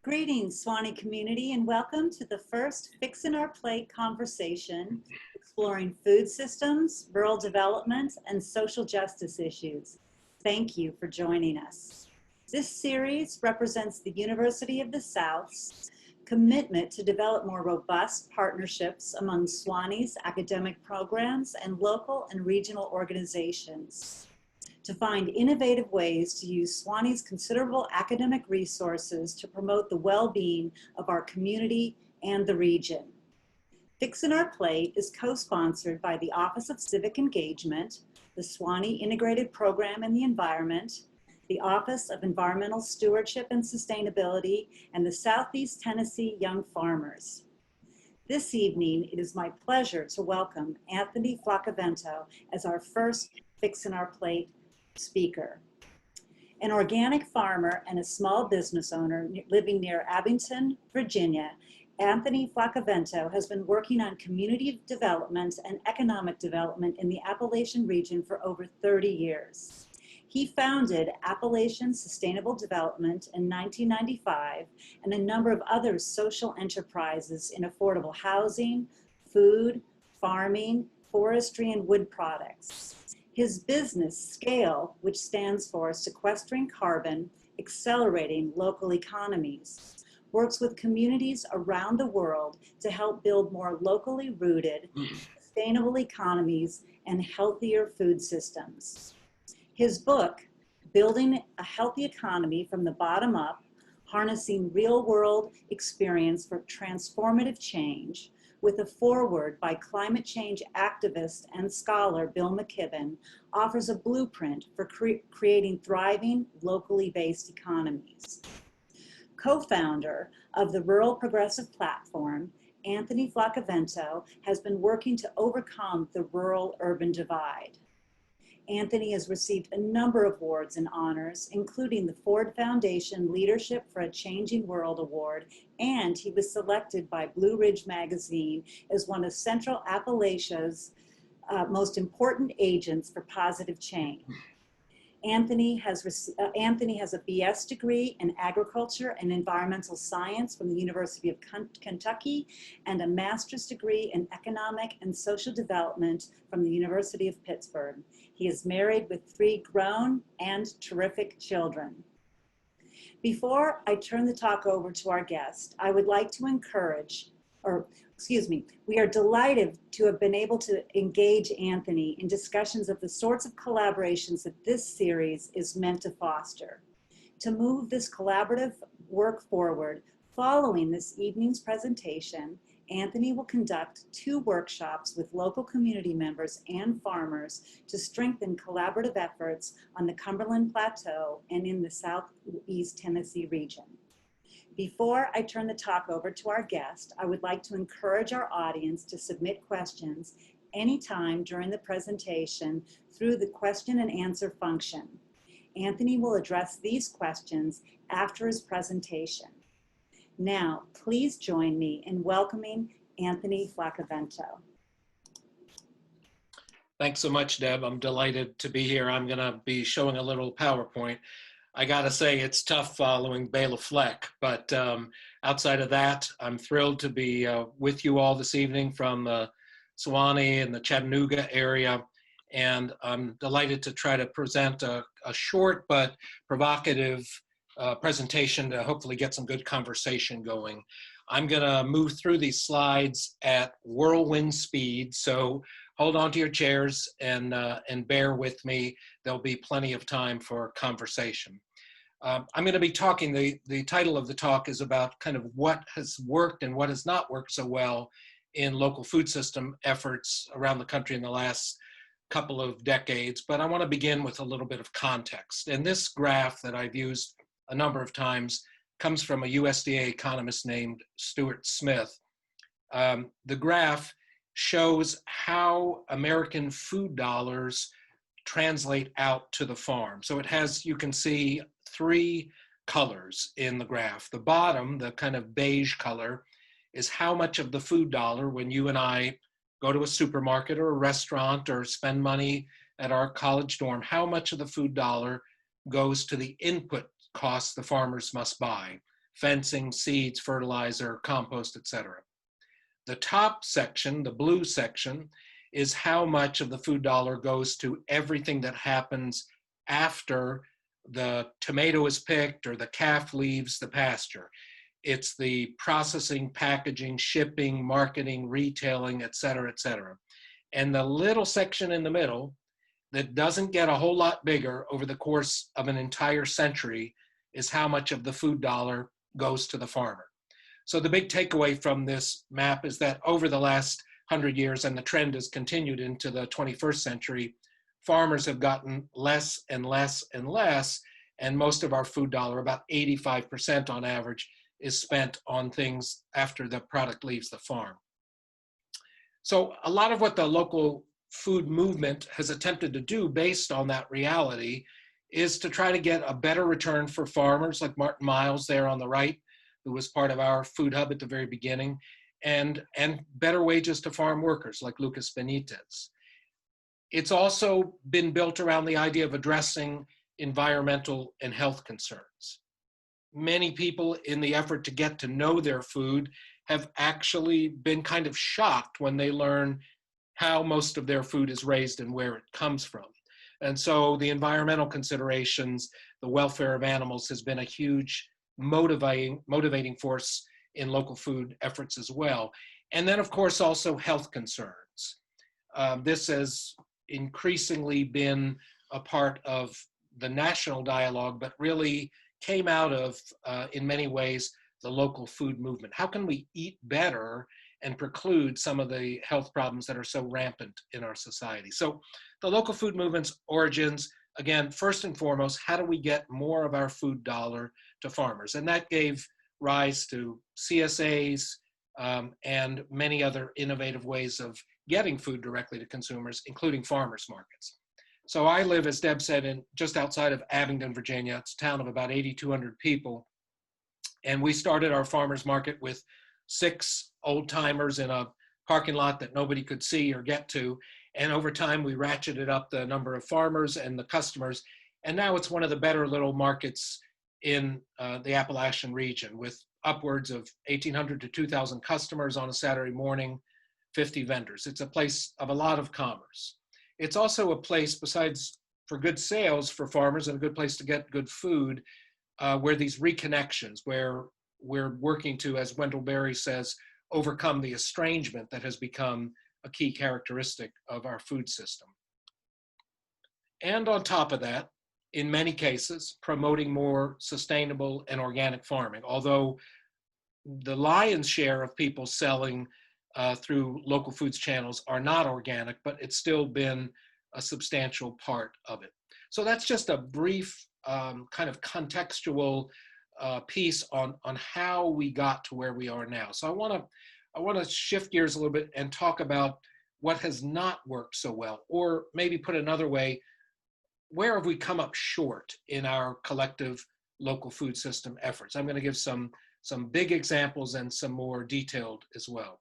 Greetings, Swanee community, and welcome to the first Fixin' Our Plate conversation exploring food systems, rural development, and social justice issues. Thank you for joining us. This series represents the University of the South's commitment to develop more robust partnerships among Swanee's academic programs and local and regional organizations, to find innovative ways to use Swanee's considerable academic resources to promote the well-being of our community and the region. Fixin' Our Plate is co-sponsored by the Office of Civic Engagement, the Swanee Integrated Program and the Environment, the Office of Environmental Stewardship and Sustainability, and the Southeast Tennessee Young Farmers. This evening, it is my pleasure to welcome Anthony Flaccavento as our first Fixin' Our Plate speaker. An organic farmer and a small business owner living near Abington, Virginia, Anthony Flaccavento has been working on community development and economic development in the Appalachian region for over 30 years. He founded Appalachian Sustainable Development in 1995 and a number of other social enterprises in affordable housing, food, farming, forestry, and wood products. His business, SCALE, which stands for Sequestering Carbon, Accelerating Local Economies, works with communities around the world to help build more locally rooted, sustainable economies and healthier food systems. His book, Building a Healthy Economy from the Bottom Up, Harnessing Real-World Experience for Transformative Change, with a foreword by climate change activist and scholar Bill McKibben, offers a blueprint for creating thriving, locally based economies. Co-founder of the Rural Progressive Platform, Anthony Flaccavento has been working to overcome the rural-urban divide. Anthony has received a number of awards and honors, including the Ford Foundation Leadership for a Changing World Award, and he was selected by Blue Ridge Magazine as one of Central Appalachia's most important agents for positive change. Anthony has a BS degree in agriculture and environmental science from the University of Kentucky and a master's degree in economic and social development from the University of Pittsburgh. He is married with 3 grown and terrific children. Before I turn the talk over to our guest, I would like to we are delighted to have been able to engage Anthony in discussions of the sorts of collaborations that this series is meant to foster. To move this collaborative work forward, following this evening's presentation, Anthony will conduct 2 workshops with local community members and farmers to strengthen collaborative efforts on the Cumberland Plateau and in the Southeast Tennessee region. Before I turn the talk over to our guest, I would like to encourage our audience to submit questions anytime during the presentation through the question and answer function. Anthony will address these questions after his presentation. Now, please join me in welcoming Anthony Flaccavento. Thanks so much, Deb. I'm delighted to be here. I'm going to be showing a little PowerPoint. I got to say it's tough following Bela Fleck, but outside of that, I'm thrilled to be with you all this evening from Suwannee and the Chattanooga area. And I'm delighted to try to present a short but provocative presentation to hopefully get some good conversation going. I'm gonna move through these slides at whirlwind speed, so hold on to your chairs and bear with me. There'll be plenty of time for conversation. I'm gonna be talking, the title of the talk is about kind of what has worked and what has not worked so well in local food system efforts around the country in the last couple of decades, but I wanna begin with a little bit of context. And this graph that I've used a number of times comes from a USDA economist named Stuart Smith. The graph shows how American food dollars translate out to the farm. So it has, you can see, three colors in the graph. The bottom, the kind of beige color, is how much of the food dollar, when you and I go to a supermarket or a restaurant or spend money at our college dorm, how much of the food dollar goes to the input costs the farmers must buy: fencing, seeds, fertilizer, compost, etc. The top section, the blue section, is how much of the food dollar goes to everything that happens after the tomato is picked or the calf leaves the pasture. It's the processing, packaging, shipping, marketing, retailing, et cetera, et cetera. And the little section in the middle that doesn't get a whole lot bigger over the course of an entire century is how much of the food dollar goes to the farmer. So the big takeaway from this map is that over the last 100 years, and the trend has continued into the 21st century, farmers have gotten less and less and less, and most of our food dollar, about 85% on average, is spent on things after the product leaves the farm. So a lot of what the local food movement has attempted to do based on that reality is to try to get a better return for farmers, like Martin Miles there on the right, who was part of our food hub at the very beginning, and better wages to farm workers like Lucas Benitez. It's also been built around the idea of addressing environmental and health concerns. Many people, in the effort to get to know their food, have actually been kind of shocked when they learn how most of their food is raised and where it comes from. And so the environmental considerations, the welfare of animals, has been a huge motivating force in local food efforts as well. And then, of course, also health concerns. This has increasingly been a part of the national dialogue, but really came out of, in many ways, the local food movement. How can we eat better and preclude some of the health problems that are so rampant in our society? So the local food movement's origins, again, first and foremost, how do we get more of our food dollar to farmers? And that gave rise to CSAs and many other innovative ways of getting food directly to consumers, including farmers markets. So I live, as Deb said, in just outside of Abingdon, Virginia. It's a town of about 8,200 people. And we started our farmers market with 6 old timers in a parking lot that nobody could see or get to. And over time, we ratcheted up the number of farmers and the customers. And now it's one of the better little markets in the Appalachian region, with upwards of 1,800 to 2,000 customers on a Saturday morning, 50 vendors. It's a place of a lot of commerce. It's also a place, besides for good sales for farmers and a good place to get good food, where these reconnections, where we're working to, as Wendell Berry says, overcome the estrangement that has become a key characteristic of our food system. And on top of that, in many cases, promoting more sustainable and organic farming, although the lion's share of people selling through local foods channels are not organic, but it's still been a substantial part of it. So that's just a brief kind of contextual piece on how we got to where we are now. So I want to shift gears a little bit and talk about what has not worked so well, or maybe put another way, where have we come up short in our collective local food system efforts? I'm going to give some big examples and some more detailed as well.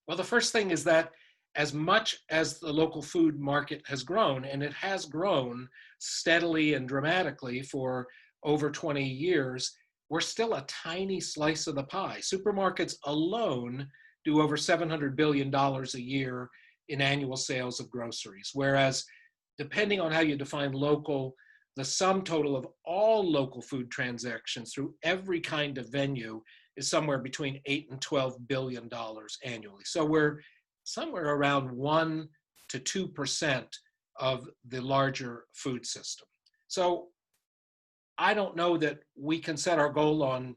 Well, the first thing is that as much as the local food market has grown, and it has grown steadily and dramatically for over 20 years, we're still a tiny slice of the pie. Supermarkets alone do over $700 billion a year in annual sales of groceries, whereas depending on how you define local, the sum total of all local food transactions through every kind of venue is somewhere between $8 and $12 billion annually. So we're somewhere around 1 to 2% of the larger food system. So I don't know that we can set our goal on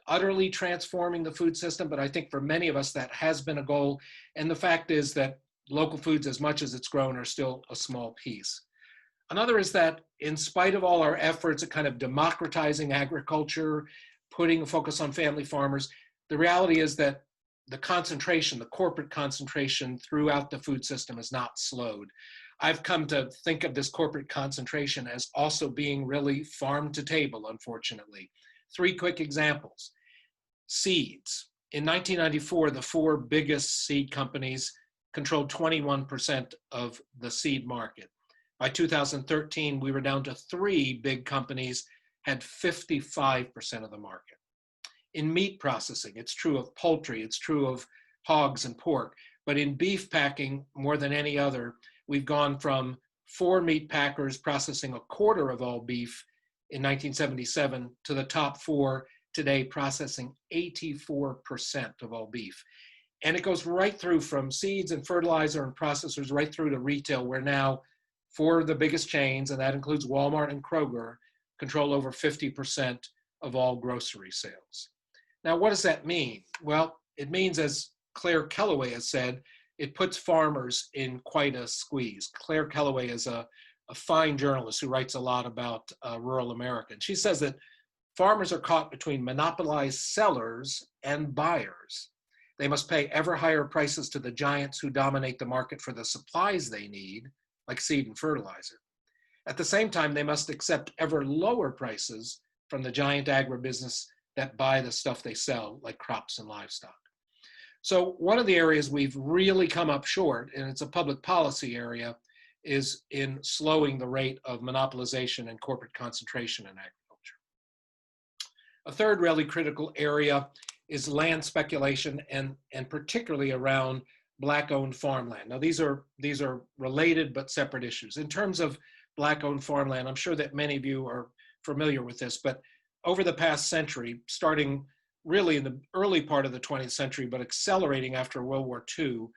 utterly transforming the food system, but I think for many of us that has been a goal. And the fact is that local foods, as much as it's grown, are still a small piece. Another is that in spite of all our efforts at kind of democratizing agriculture, putting a focus on family farmers, the reality is that the concentration, the corporate concentration throughout the food system is not slowed. I've come to think of this corporate concentration as also being really farm to table, unfortunately. Three quick examples. Seeds. In 1994, the four biggest seed companies controlled 21% of the seed market. By 2013, we were down to three big companies, had 55% of the market. In meat processing, it's true of poultry, it's true of hogs and pork, but in beef packing, more than any other, we've gone from four meat packers processing a quarter of all beef in 1977 to the top four today processing 84% of all beef. And it goes right through from seeds and fertilizer and processors right through to retail, where now four of the biggest chains, and that includes Walmart and Kroger, control over 50% of all grocery sales. Now, what does that mean? Well, it means, as Claire Kellaway has said, it puts farmers in quite a squeeze. Claire Kellaway is a fine journalist who writes a lot about rural America. And she says that farmers are caught between monopolized sellers and buyers. They must pay ever higher prices to the giants who dominate the market for the supplies they need, like seed and fertilizer. At the same time, they must accept ever lower prices from the giant agribusiness that buy the stuff they sell, like crops and livestock. So one of the areas we've really come up short, and it's a public policy area, is in slowing the rate of monopolization and corporate concentration in agriculture. A third really critical area is land speculation, and particularly around Black-owned farmland. Now, these are related but separate issues. In terms of Black-owned farmland, I'm sure that many of you are familiar with this, but over the past century, starting really in the early part of the 20th century, but accelerating after World War II,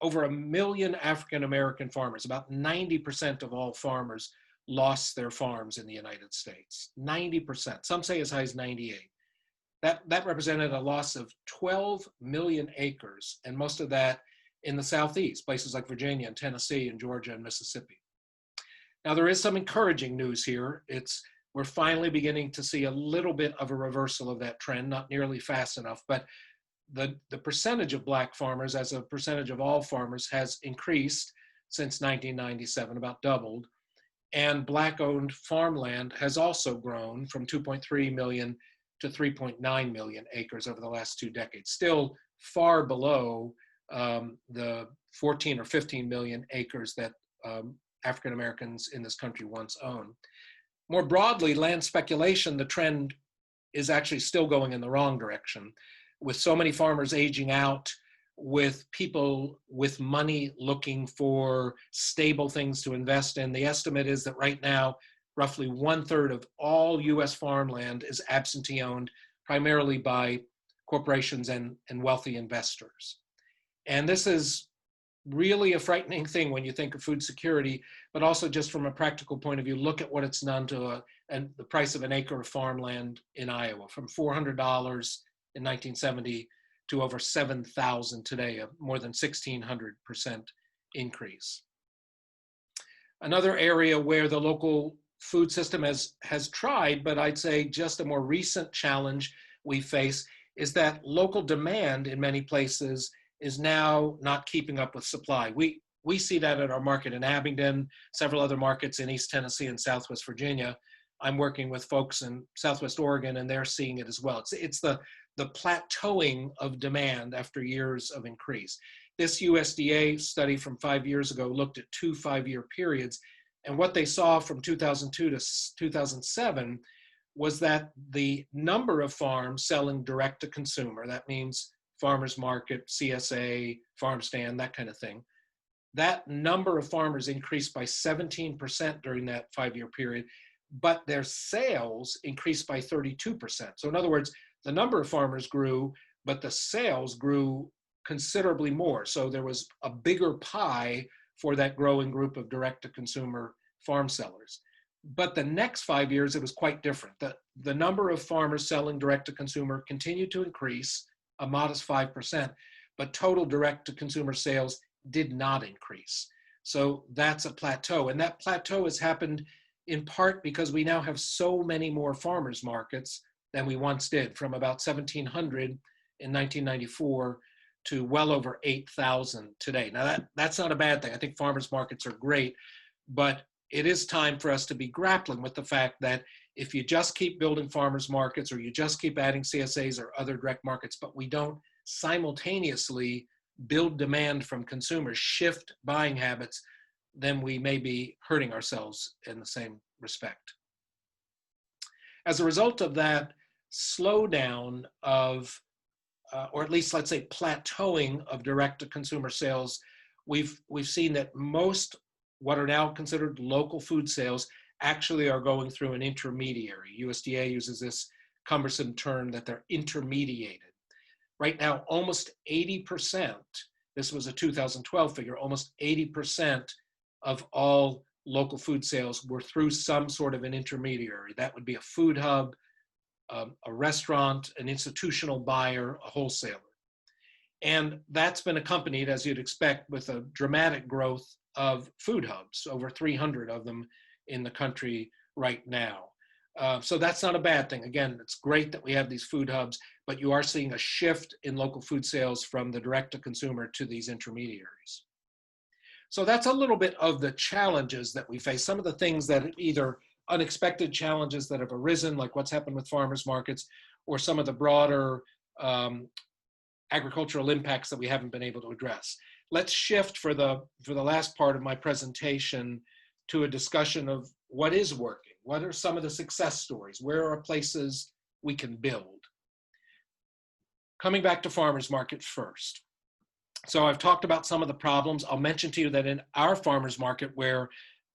over 1 million African-American farmers, about 90% of all farmers, lost their farms in the United States. 90%, some say as high as 98%. That represented a loss of 12 million acres, and most of that in the Southeast, places like Virginia and Tennessee and Georgia and Mississippi. Now, there is some encouraging news here. We're finally beginning to see a little bit of a reversal of that trend, not nearly fast enough, but the percentage of Black farmers as a percentage of all farmers has increased since 1997, about doubled. And Black-owned farmland has also grown from 2.3 million to 3.9 million acres over the last 2 decades, still far below the 14 or 15 million acres that African Americans in this country once owned. More broadly, land speculation, the trend is actually still going in the wrong direction. With so many farmers aging out, with people with money looking for stable things to invest in, the estimate is that right now, roughly 1/3 of all US farmland is absentee owned, primarily by corporations and wealthy investors. And this is really a frightening thing when you think of food security, but also just from a practical point of view, look at what it's done to the price of an acre of farmland in Iowa, from $400 in 1970 to over $7,000 today, a more than 1,600% increase. Another area where the local food system has tried, but I'd say just a more recent challenge we face, is that local demand in many places is now not keeping up with supply. We see that at our market in Abingdon, several other markets in East Tennessee and Southwest Virginia. I'm working with folks in Southwest Oregon, and they're seeing it as well. It's the plateauing of demand after years of increase. This USDA study from 5 years ago looked at 2 5-year periods, and what they saw from 2002 to 2007 was that the number of farms selling direct to consumer, that means farmers market, CSA, farm stand, that kind of thing, that number of farmers increased by 17% during that 5-year period, but their sales increased by 32%. So in other words, the number of farmers grew, but the sales grew considerably more. So there was a bigger pie for that growing group of direct-to-consumer farm sellers. But the next 5 years, it was quite different. The number of farmers selling direct-to-consumer continued to increase, a modest 5%, but total direct-to-consumer sales did not increase. So that's a plateau. And that plateau has happened in part because we now have so many more farmers markets than we once did, from about 1,700 in 1994 to well over 8,000 today. Now that's not a bad thing. I think farmers markets are great, but it is time for us to be grappling with the fact that if you just keep building farmers markets, or you just keep adding CSAs or other direct markets, but we don't simultaneously build demand from consumers, shift buying habits, then we may be hurting ourselves in the same respect. As a result of that slowdown of, or at least let's say plateauing of direct-to-consumer sales, we've seen that most what are now considered local food sales actually are going through an intermediary. USDA uses this cumbersome term that they're intermediated. Right now, almost 80%, this was a 2012 figure, almost 80% of all local food sales were through some sort of an intermediary. That would be a food hub, a restaurant, an institutional buyer, a wholesaler. And that's been accompanied, as you'd expect, with a dramatic growth of food hubs, over 300 of them in the country right now. So that's not a bad thing. Again, it's great that we have these food hubs, but you are seeing a shift in local food sales from the direct-to-consumer to these intermediaries. So that's a little bit of the challenges that we face. Some of the things that are either unexpected challenges that have arisen, like what's happened with farmers markets, or some of the broader agricultural impacts that we haven't been able to address. Let's shift for the last part of my presentation to a discussion of what is working. What are some of the success stories? Where are places we can build? Coming back to farmers market first. So I've talked about some of the problems. I'll mention to you that in our farmers market, where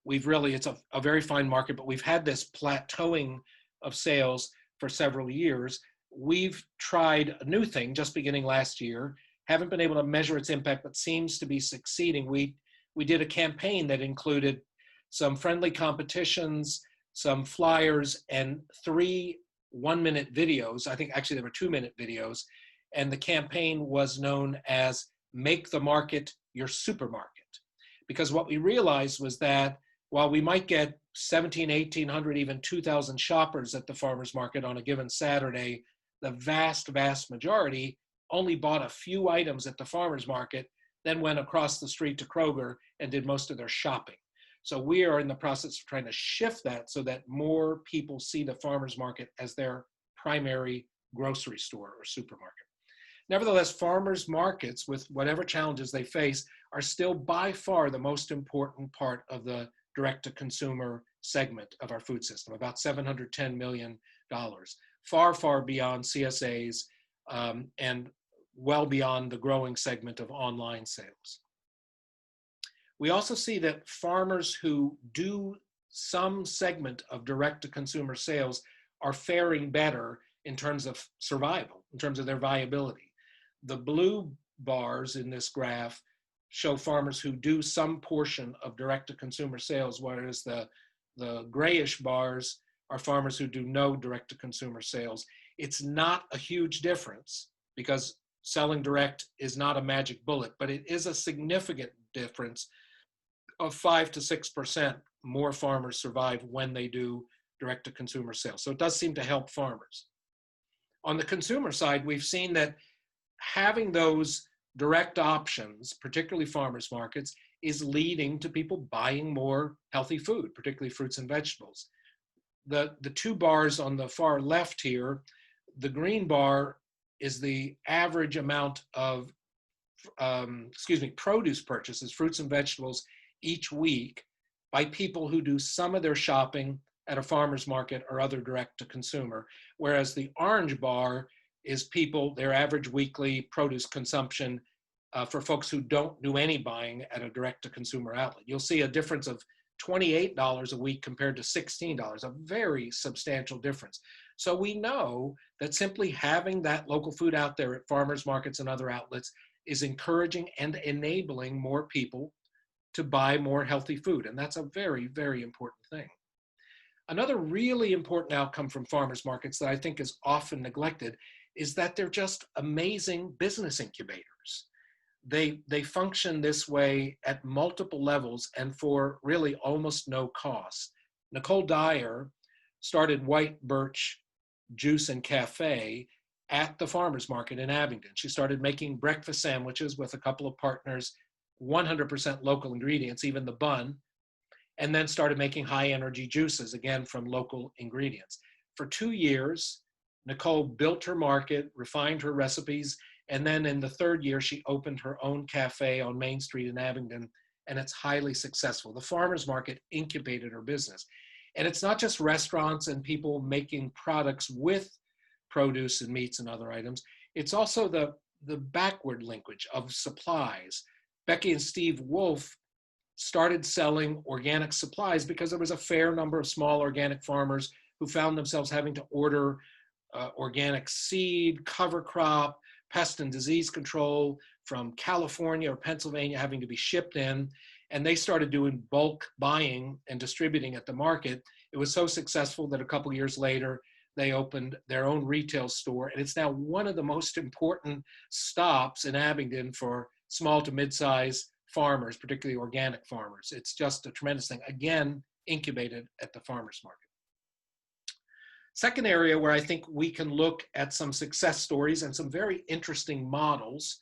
we've really, it's a very fine market, but we've had this plateauing of sales for several years. We've tried a new thing just beginning last year, haven't been able to measure its impact, but seems to be succeeding. We did a campaign that included some friendly competitions, some flyers, and 3 one-minute videos. I think actually there were 2-minute videos. And the campaign was known as Make the Market Your Supermarket. Because what we realized was that while we might get 1,700, 1,800, even 2,000 shoppers at the farmers market on a given Saturday, the vast, vast majority only bought a few items at the farmers market, then went across the street to Kroger and did most of their shopping. So we are in the process of trying to shift that so that more people see the farmers market as their primary grocery store or supermarket. Nevertheless, farmers markets, with whatever challenges they face, are still by far the most important part of the direct-to-consumer segment of our food system, about $710 million, far, far beyond CSAs and well beyond the growing segment of online sales. We also see that farmers who do some segment of direct-to-consumer sales are faring better in terms of survival, in terms of their viability. The blue bars in this graph show farmers who do some portion of direct-to-consumer sales, whereas the grayish bars are farmers who do no direct-to-consumer sales. It's not a huge difference because selling direct is not a magic bullet, but it is a significant difference of 5 to 6% more farmers survive when they do direct-to-consumer sales. So it does seem to help farmers. On the consumer side, we've seen that having those direct options, particularly farmers markets, is leading to people buying more healthy food, particularly fruits and vegetables. The 2 bars on the far left here, the green bar is the average amount of, produce purchases, fruits and vegetables, each week by people who do some of their shopping at a farmer's market or other direct-to-consumer, whereas the orange bar is people, their average weekly produce consumption for folks who don't do any buying at a direct-to-consumer outlet. You'll see a difference of $28 a week compared to $16, a very substantial difference. So we know that simply having that local food out there at farmers markets and other outlets is encouraging and enabling more people to buy more healthy food. And that's a very, very important thing. Another really important outcome from farmers markets that I think is often neglected is that they're just amazing business incubators. they function this way at multiple levels and for really almost no cost. Nicole Dyer started White Birch Juice and Cafe at the farmers market in Abingdon. She started making breakfast sandwiches with a couple of partners, 100% local ingredients, even the bun, and then started making high energy juices, again, from local ingredients. For 2 years, Nicole built her market, refined her recipes, and then in the third year, she opened her own cafe on Main Street in Abingdon, and it's highly successful. The farmers market incubated her business. And it's not just restaurants and people making products with produce and meats and other items. It's also the backward linkage of supplies. Becky and Steve Wolf started selling organic supplies because there was a fair number of small organic farmers who found themselves having to order organic seed, cover crop, pest and disease control from California or Pennsylvania having to be shipped in. And they started doing bulk buying and distributing at the market. It was so successful that a couple years later, they opened their own retail store. And it's now one of the most important stops in Abingdon for small to mid-size farmers, particularly organic farmers. It's just a tremendous thing. Again, incubated at the farmers market. Second area where I think we can look at some success stories and some very interesting models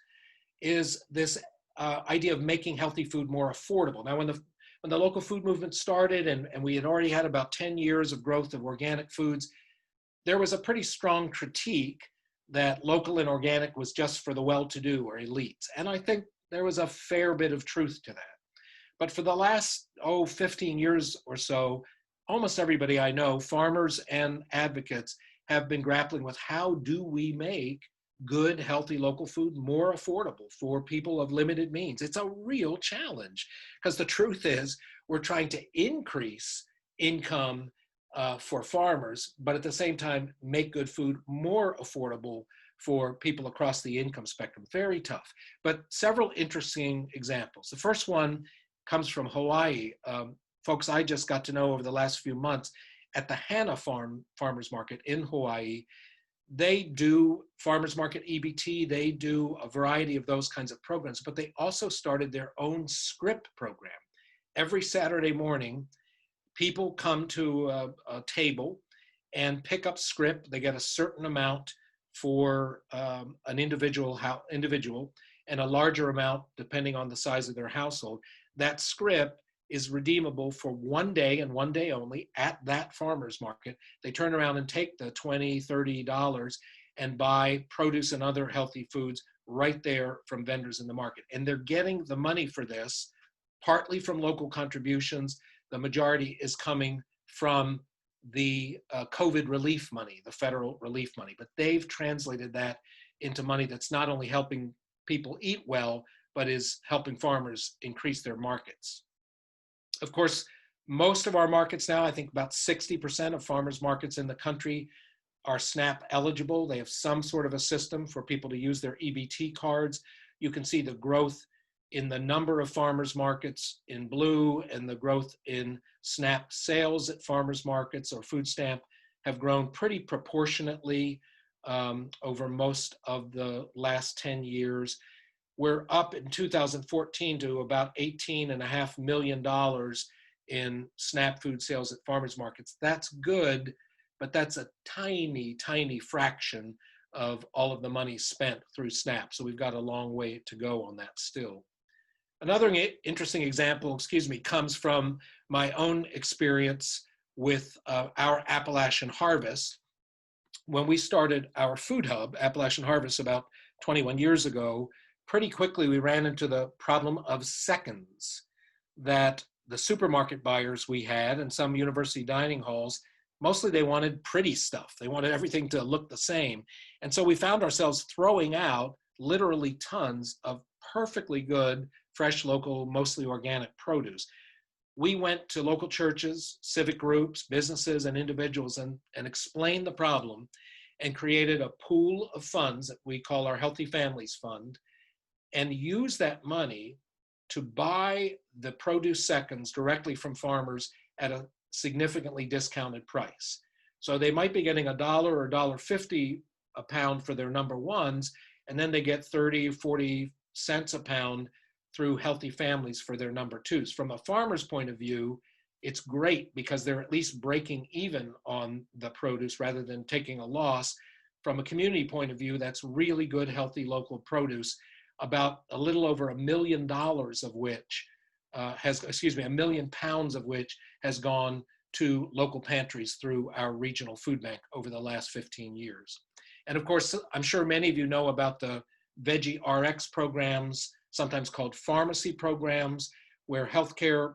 is this idea of making healthy food more affordable. Now, when the local food movement started and we had already had about 10 years of growth of organic foods, there was a pretty strong critique that local and organic was just for the well-to-do or elites. And I think there was a fair bit of truth to that. But for the last, 15 years or so, almost everybody I know, farmers and advocates, have been grappling with how do we make good, healthy local food more affordable for people of limited means. It's a real challenge because the truth is we're trying to increase income for farmers, but at the same time, make good food more affordable for people across the income spectrum. Very tough, but several interesting examples. The first one comes from Hawaii. Folks I just got to know over the last few months at the Hana Farmers Market in Hawaii. They do farmers market EBT, they do a variety of those kinds of programs, but they also started their own script program. Every Saturday morning, people come to a table and pick up script. They get a certain amount for an individual and a larger amount depending on the size of their household. That script is redeemable for 1 day and 1 day only at that farmer's market. They turn around and take the $20, $30 and buy produce and other healthy foods right there from vendors in the market. And they're getting the money for this partly from local contributions. The majority is coming from the COVID relief money, the federal relief money. But they've translated that into money that's not only helping people eat well, but is helping farmers increase their markets. Of course, most of our markets now, I think about 60% of farmers markets in the country are SNAP eligible. They have some sort of a system for people to use their EBT cards. You can see the growth in the number of farmers markets in blue and the growth in SNAP sales at farmers markets or food stamp have grown pretty proportionately over most of the last 10 years. We're up in 2014 to about $18.5 million in SNAP food sales at farmers markets. That's good, but that's a tiny, tiny fraction of all of the money spent through SNAP. So we've got a long way to go on that still. Another interesting example, comes from my own experience with our Appalachian Harvest. When we started our food hub, Appalachian Harvest, about 21 years ago, pretty quickly we ran into the problem of seconds that the supermarket buyers we had and some university dining halls, mostly they wanted pretty stuff. They wanted everything to look the same. And so we found ourselves throwing out literally tons of perfectly good, fresh, local, mostly organic produce. We went to local churches, civic groups, businesses, and individuals and explained the problem and created a pool of funds that we call our Healthy Families Fund, and use that money to buy the produce seconds directly from farmers at a significantly discounted price. So they might be getting $1 or $1.50 a pound for their number ones, and then they get 30, 40, cents a pound through Healthy Families for their number twos. From a farmer's point of view, it's great because they're at least breaking even on the produce rather than taking a loss. From a community point of view, that's really good, healthy local produce, about a little over $1 million of which £1 million of which has gone to local pantries through our regional food bank over the last 15 years. And of course, I'm sure many of you know about the Veggie RX programs, sometimes called pharmacy programs, where healthcare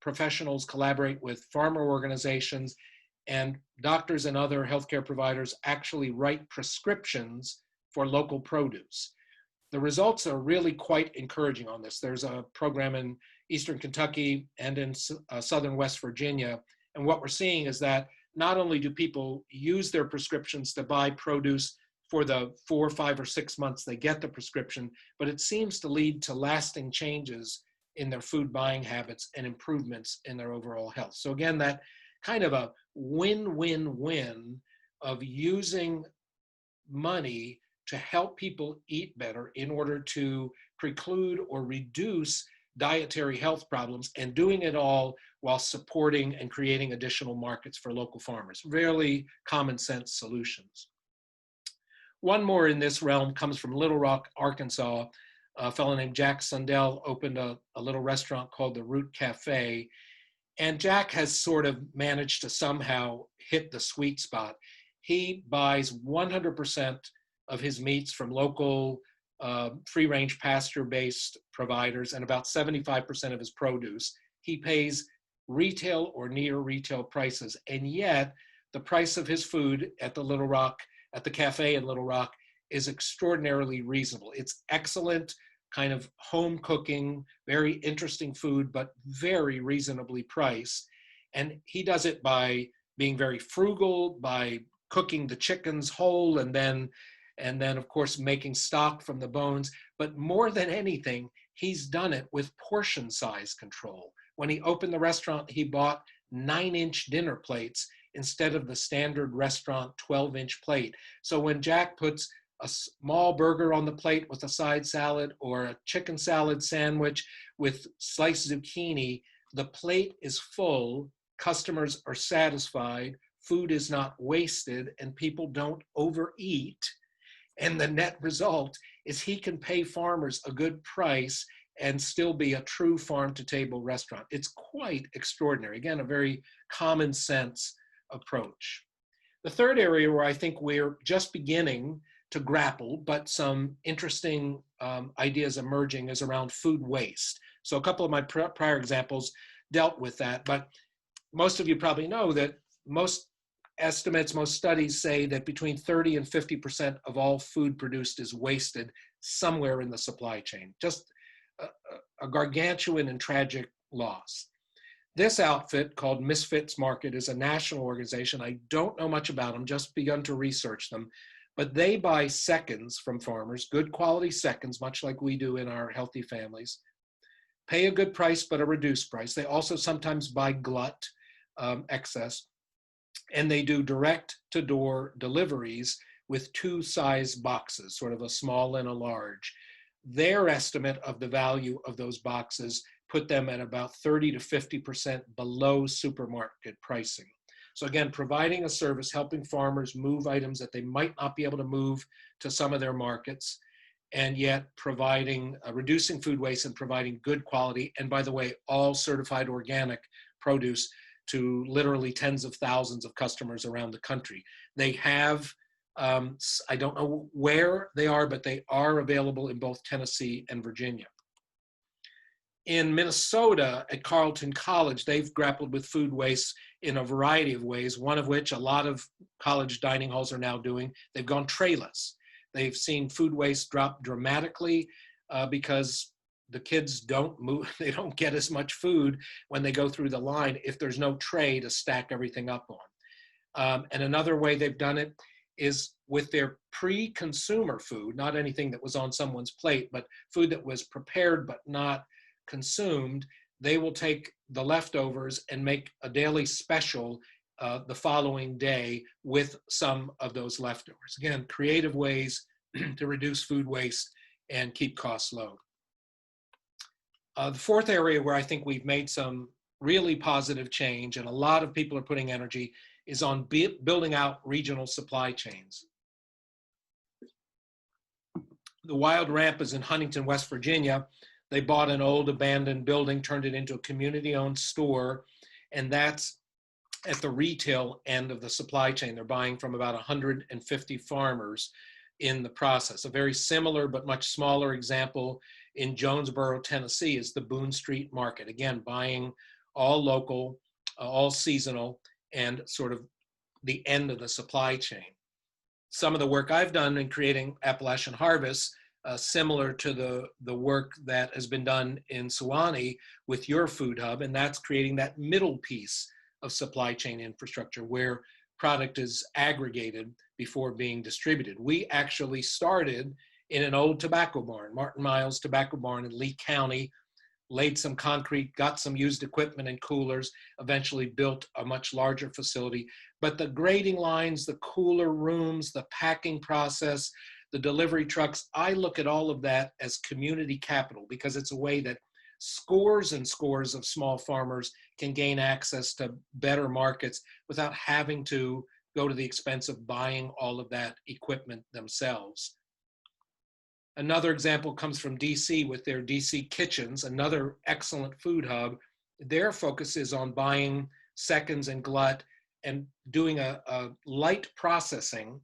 professionals collaborate with farmer organizations, and doctors and other healthcare providers actually write prescriptions for local produce. The results are really quite encouraging on this. There's a program in Eastern Kentucky and in Southern West Virginia. And what we're seeing is that not only do people use their prescriptions to buy produce for the 4, 5, or 6 months they get the prescription, but it seems to lead to lasting changes in their food buying habits and improvements in their overall health. So again, that kind of a win-win-win of using money to help people eat better in order to preclude or reduce dietary health problems, and doing it all while supporting and creating additional markets for local farmers. Really common sense solutions. One more in this realm comes from Little Rock, Arkansas. A fellow named Jack Sundell opened a little restaurant called the Root Cafe. And Jack has sort of managed to somehow hit the sweet spot. He buys 100% of his meats from local free-range pasture-based providers and about 75% of his produce. He pays retail or near retail prices. And yet the price of his food at the Little Rock, at the cafe in Little Rock, is extraordinarily reasonable. It's excellent kind of home cooking, very interesting food, but very reasonably priced. And he does it by being very frugal, by cooking the chickens whole, and then of course making stock from the bones. But more than anything, he's done it with portion size control. When he opened the restaurant, he bought 9-inch dinner plates instead of the standard restaurant 12-inch plate. So when Jack puts a small burger on the plate with a side salad or a chicken salad sandwich with sliced zucchini, the plate is full, customers are satisfied, food is not wasted, and people don't overeat. And the net result is he can pay farmers a good price and still be a true farm-to-table restaurant. It's quite extraordinary. Again, a very common sense approach. The third area where I think we're just beginning to grapple, but some interesting ideas emerging, is around food waste. So a couple of my prior examples dealt with that, but most of you probably know that most estimates, most studies say that between 30 and 50% of all food produced is wasted somewhere in the supply chain. Just a gargantuan and tragic loss. This outfit called Misfits Market is a national organization. I don't know much about them, just begun to research them, but they buy seconds from farmers, good quality seconds, much like we do in our Healthy Families, pay a good price, but a reduced price. They also sometimes buy glut, excess, and they do direct-to-door deliveries with 2 size boxes, sort of a small and a large. Their estimate of the value of those boxes put them at about 30 to 50% below supermarket pricing. So again, providing a service, helping farmers move items that they might not be able to move to some of their markets, and yet providing, reducing food waste and providing good quality, and by the way, all certified organic produce to literally tens of thousands of customers around the country. They have, I don't know where they are, but they are available in both Tennessee and Virginia. In Minnesota at Carleton College, they've grappled with food waste in a variety of ways, one of which a lot of college dining halls are now doing. They've gone trayless. They've seen food waste drop dramatically because the kids don't move, they don't get as much food when they go through the line if there's no tray to stack everything up on. And another way they've done it is with their pre-consumer food, not anything that was on someone's plate, but food that was prepared but not consumed. They will take the leftovers and make a daily special the following day with some of those leftovers. Again, creative ways to reduce food waste and keep costs low. The fourth area where I think we've made some really positive change, and a lot of people are putting energy, is on building out regional supply chains. The Wild Ramp is in Huntington, West Virginia. They bought an old abandoned building, turned it into a community-owned store, and that's at the retail end of the supply chain. They're buying from about 150 farmers in the process. A very similar but much smaller example in Jonesboro, Tennessee is the Boone Street Market. Again, buying all local, all seasonal, and sort of the end of the supply chain. Some of the work I've done in creating Appalachian Harvest, similar to the work that has been done in Sewanee with your food hub, and that's creating that middle piece of supply chain infrastructure where product is aggregated before being distributed. We actually started in an old tobacco barn, Martin Miles Tobacco Barn in Lee County, laid some concrete, got some used equipment and coolers, eventually built a much larger facility. But the grading lines, the cooler rooms, the packing process, the delivery trucks, I look at all of that as community capital because it's a way that scores and scores of small farmers can gain access to better markets without having to go to the expense of buying all of that equipment themselves. Another example comes from DC with their DC Kitchens, another excellent food hub. Their focus is on buying seconds and glut and doing a light processing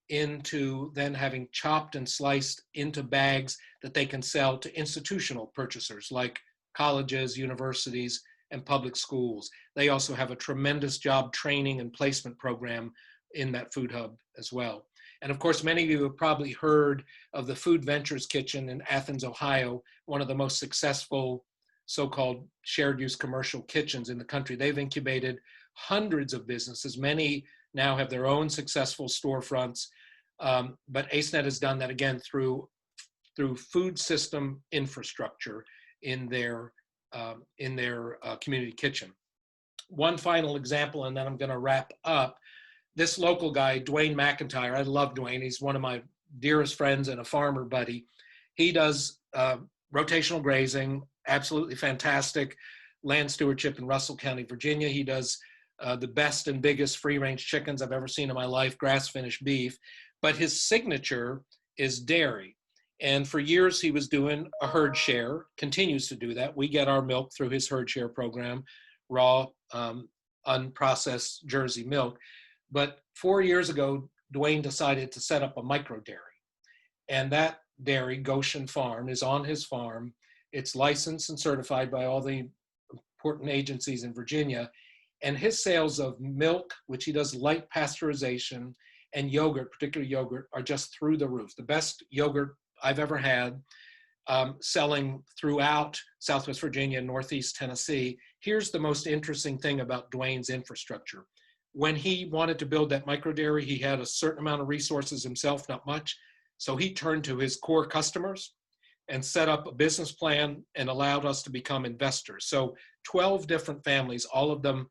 into then having chopped and sliced into bags that they can sell to institutional purchasers like colleges, universities, and public schools. They also have a tremendous job training and placement program in that food hub as well. And of course, many of you have probably heard of the Food Ventures Kitchen in Athens, Ohio, one of the most successful so-called shared use commercial kitchens in the country. They've incubated hundreds of businesses. Many now have their own successful storefronts, but AceNet has done that again through food system infrastructure in their community kitchen. One final example, and then I'm going to wrap up. This local guy, Dwayne McIntyre, I love Dwayne. He's one of my dearest friends and a farmer buddy. He does rotational grazing, absolutely fantastic land stewardship in Russell County, Virginia. He does the best and biggest free-range chickens I've ever seen in my life, grass-finished beef. But his signature is dairy. And for years, he was doing a herd share, continues to do that. We get our milk through his herd share program, raw, unprocessed Jersey milk. But 4 years ago, Dwayne decided to set up a micro dairy. And that dairy, Goshen Farm, is on his farm. It's licensed and certified by all the important agencies in Virginia. And his sales of milk, which he does light pasteurization, and yogurt, particularly yogurt, are just through the roof. The best yogurt I've ever had, selling throughout Southwest Virginia and Northeast Tennessee. Here's the most interesting thing about Dwayne's infrastructure. When he wanted to build that micro dairy, he had a certain amount of resources himself, not much. So he turned to his core customers and set up a business plan and allowed us to become investors. So 12 different families, all of them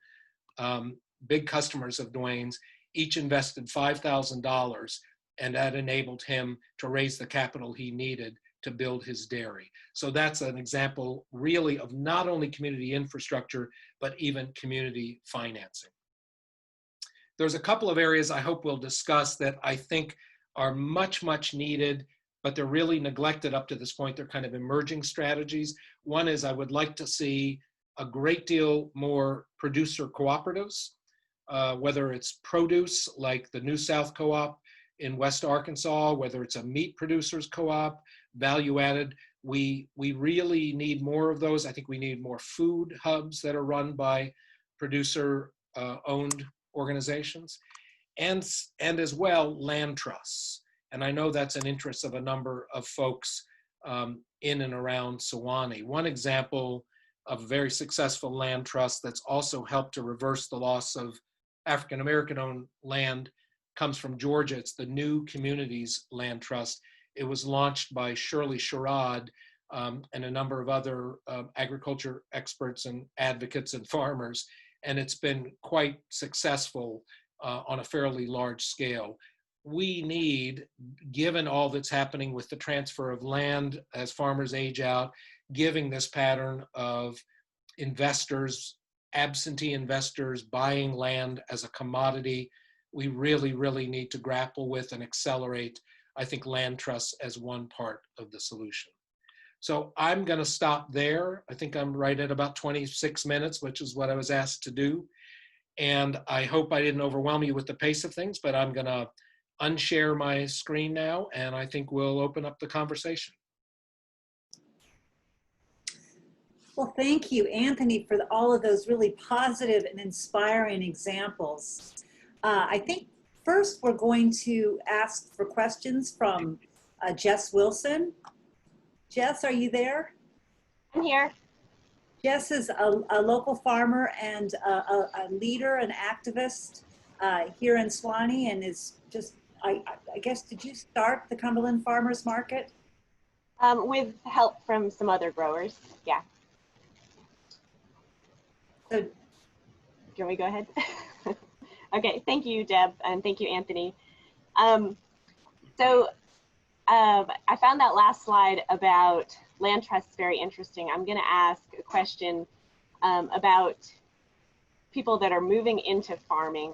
big customers of Dwayne's, each invested $5,000, and that enabled him to raise the capital he needed to build his dairy. So that's an example really of not only community infrastructure, but even community financing. There's a couple of areas I hope we'll discuss that I think are much, much needed, but they're really neglected up to this point. They're kind of emerging strategies. One is I would like to see a great deal more producer cooperatives, whether it's produce like the New South Co-op in West Arkansas, whether it's a meat producers co-op, value added. We really need more of those. I think we need more food hubs that are run by producer owned organizations, and as well land trusts. And I know that's an interest of a number of folks in and around Sewanee. One example of a very successful land trust that's also helped to reverse the loss of African American owned land comes from Georgia. It's the New Communities Land Trust. It was launched by Shirley Sherrod and a number of other agriculture experts and advocates and farmers. And it's been quite successful on a fairly large scale. We need, given all that's happening with the transfer of land as farmers age out, giving this pattern of investors, absentee investors buying land as a commodity, we really, really need to grapple with and accelerate, I think, land trusts as one part of the solution. So I'm going to stop there. I think I'm right at about 26 minutes, which is what I was asked to do. And I hope I didn't overwhelm you with the pace of things, but I'm going to unshare my screen now, and I think we'll open up the conversation. Well, thank you, Anthony, for all of those really positive and inspiring examples. I think first we're going to ask for questions from Jess Wilson. Jess, are you there? I'm here. Jess is a local farmer and a leader, an activist here in Suwannee, and is just, I guess, did you start the Cumberland Farmers Market? With help from some other growers, yeah. So, can we go ahead? Okay, thank you, Deb, and thank you, Anthony. I found that last slide about land trusts very interesting. I'm going to ask a question about people that are moving into farming.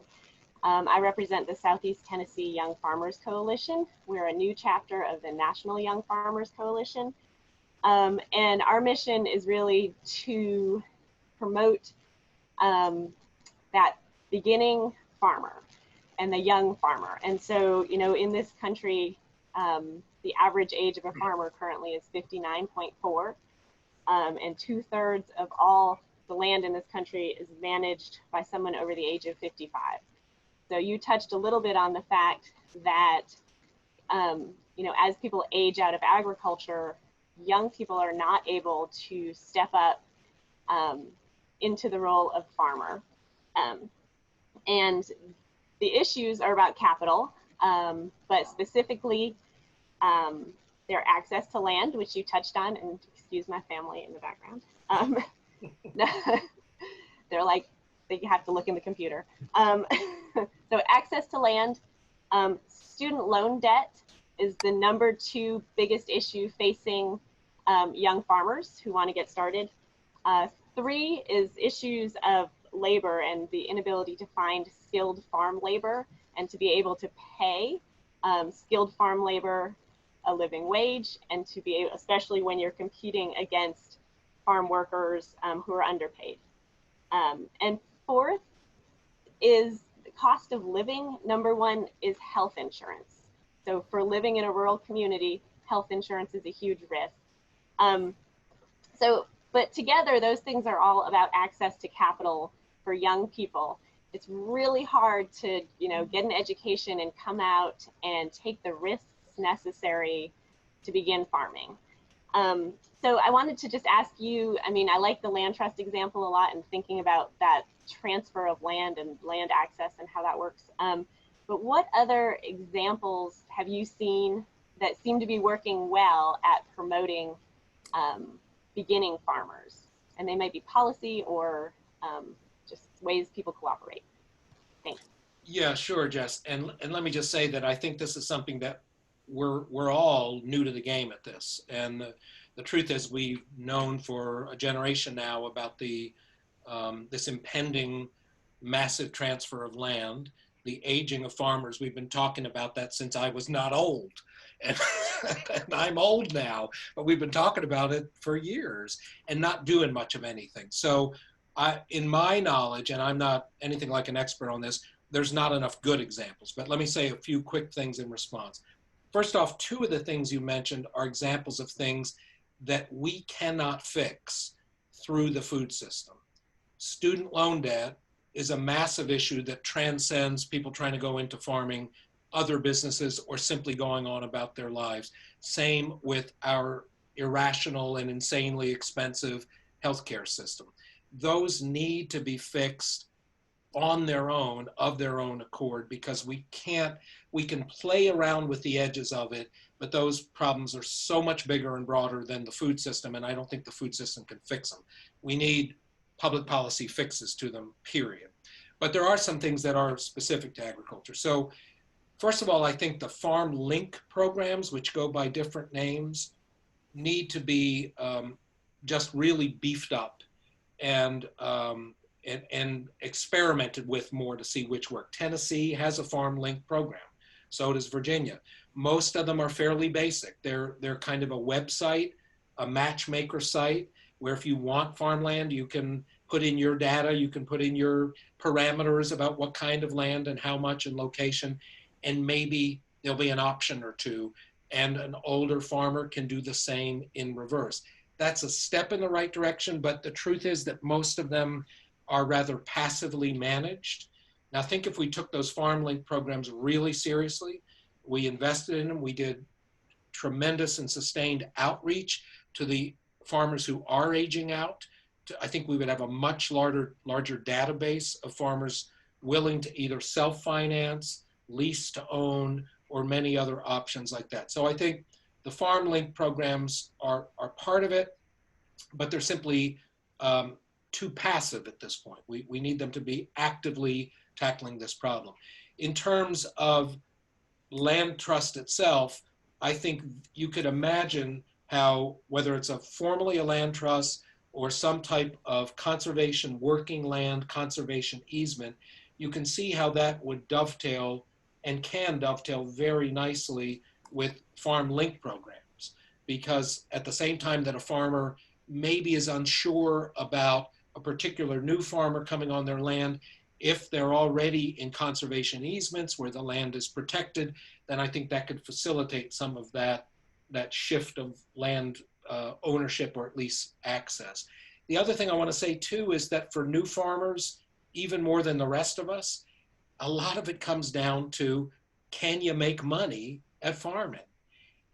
I represent the Southeast Tennessee Young Farmers Coalition. We're a new chapter of the National Young Farmers Coalition. And our mission is really to promote that beginning farmer and the young farmer. And so, you know, in this country, the average age of a farmer currently is 59.4, and 2/3 of all the land in this country is managed by someone over the age of 55. So you touched a little bit on the fact that, you know, as people age out of agriculture, young people are not able to step up into the role of farmer. And the issues are about capital, but specifically their access to land, which you touched on, and excuse my family in the background. They're like, they have to look in the computer. So access to land, student loan debt is the #2 biggest issue facing young farmers who want to get started. 3 is issues of labor and the inability to find skilled farm labor and to be able to pay skilled farm labor a living wage, and to be able, especially when you're competing against farm workers who are underpaid. And 4th is the cost of living. #1 is health insurance. So for living in a rural community, health insurance is a huge risk. But together, those things are all about access to capital for young people. It's really hard to, you know, get an education and come out and take the risks necessary to begin farming. So I wanted to just ask you, I mean, I like the land trust example a lot and thinking about that transfer of land and land access and how that works. But what other examples have you seen that seem to be working well at promoting beginning farmers? And they might be policy or just ways people cooperate. Thanks. Yeah, sure, Jess. And let me just say that I think this is something that we're all new to the game at this. And the truth is, we've known for a generation now about the this impending massive transfer of land, the aging of farmers. We've been talking about that since I was not old. And, and I'm old now, but we've been talking about it for years and not doing much of anything. So in my knowledge, and I'm not anything like an expert on this, there's not enough good examples. But let me say a few quick things in response. First off, 2 of the things you mentioned are examples of things that we cannot fix through the food system. Student loan debt is a massive issue that transcends people trying to go into farming, other businesses, or simply going on about their lives. Same with our irrational and insanely expensive healthcare system. Those need to be fixed on their own, of their own accord, because we can play around with the edges of it, but those problems are so much bigger and broader than the food system, and I don't think the food system can fix them. We need public policy fixes to them, period. But there are some things that are specific to agriculture. So first of all, I think the farm link programs, which go by different names, need to be just really beefed up and experimented with more to see which work. Tennessee has a farm link program. So does Virginia. Most of them are fairly basic. They're kind of a website, a matchmaker site, where if you want farmland, you can put in your data, you can put in your parameters about what kind of land and how much and location, and maybe there'll be an option or two, and an older farmer can do the same in reverse. That's a step in the right direction, but the truth is that most of them are rather passively managed. Now, I think if we took those farm link programs really seriously, we invested in them, we did tremendous and sustained outreach to the farmers who are aging out, I think we would have a much larger database of farmers willing to either self-finance, lease to own, or many other options like that. So I think the farm link programs are part of it, but they're simply too passive at this point. We need them to be actively tackling this problem. In terms of land trust itself, I think you could imagine how, whether it's formally a land trust or some type of conservation working land conservation easement, you can see how that would dovetail and can dovetail very nicely with farm link programs. Because at the same time that a farmer maybe is unsure about a particular new farmer coming on their land, if they're already in conservation easements where the land is protected, then I think that could facilitate some of that shift of land ownership, or at least access. The other thing I want to say too is that for new farmers, even more than the rest of us, a lot of it comes down to, can you make money at farming?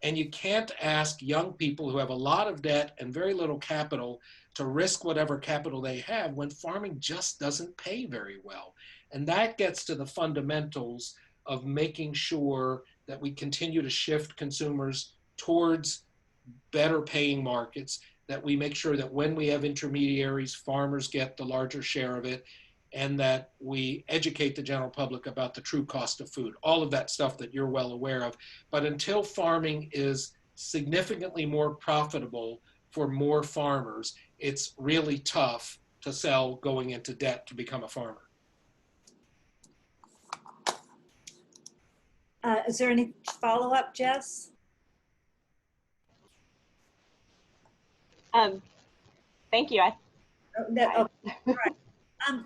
And you can't ask young people who have a lot of debt and very little capital to risk whatever capital they have when farming just doesn't pay very well. And that gets to the fundamentals of making sure that we continue to shift consumers towards better paying markets, that we make sure that when we have intermediaries, farmers get the larger share of it, and that we educate the general public about the true cost of food, all of that stuff that you're well aware of. But until farming is significantly more profitable for more farmers, it's really tough to sell going into debt to become a farmer. Is there any follow-up, Jess? Thank you. All right.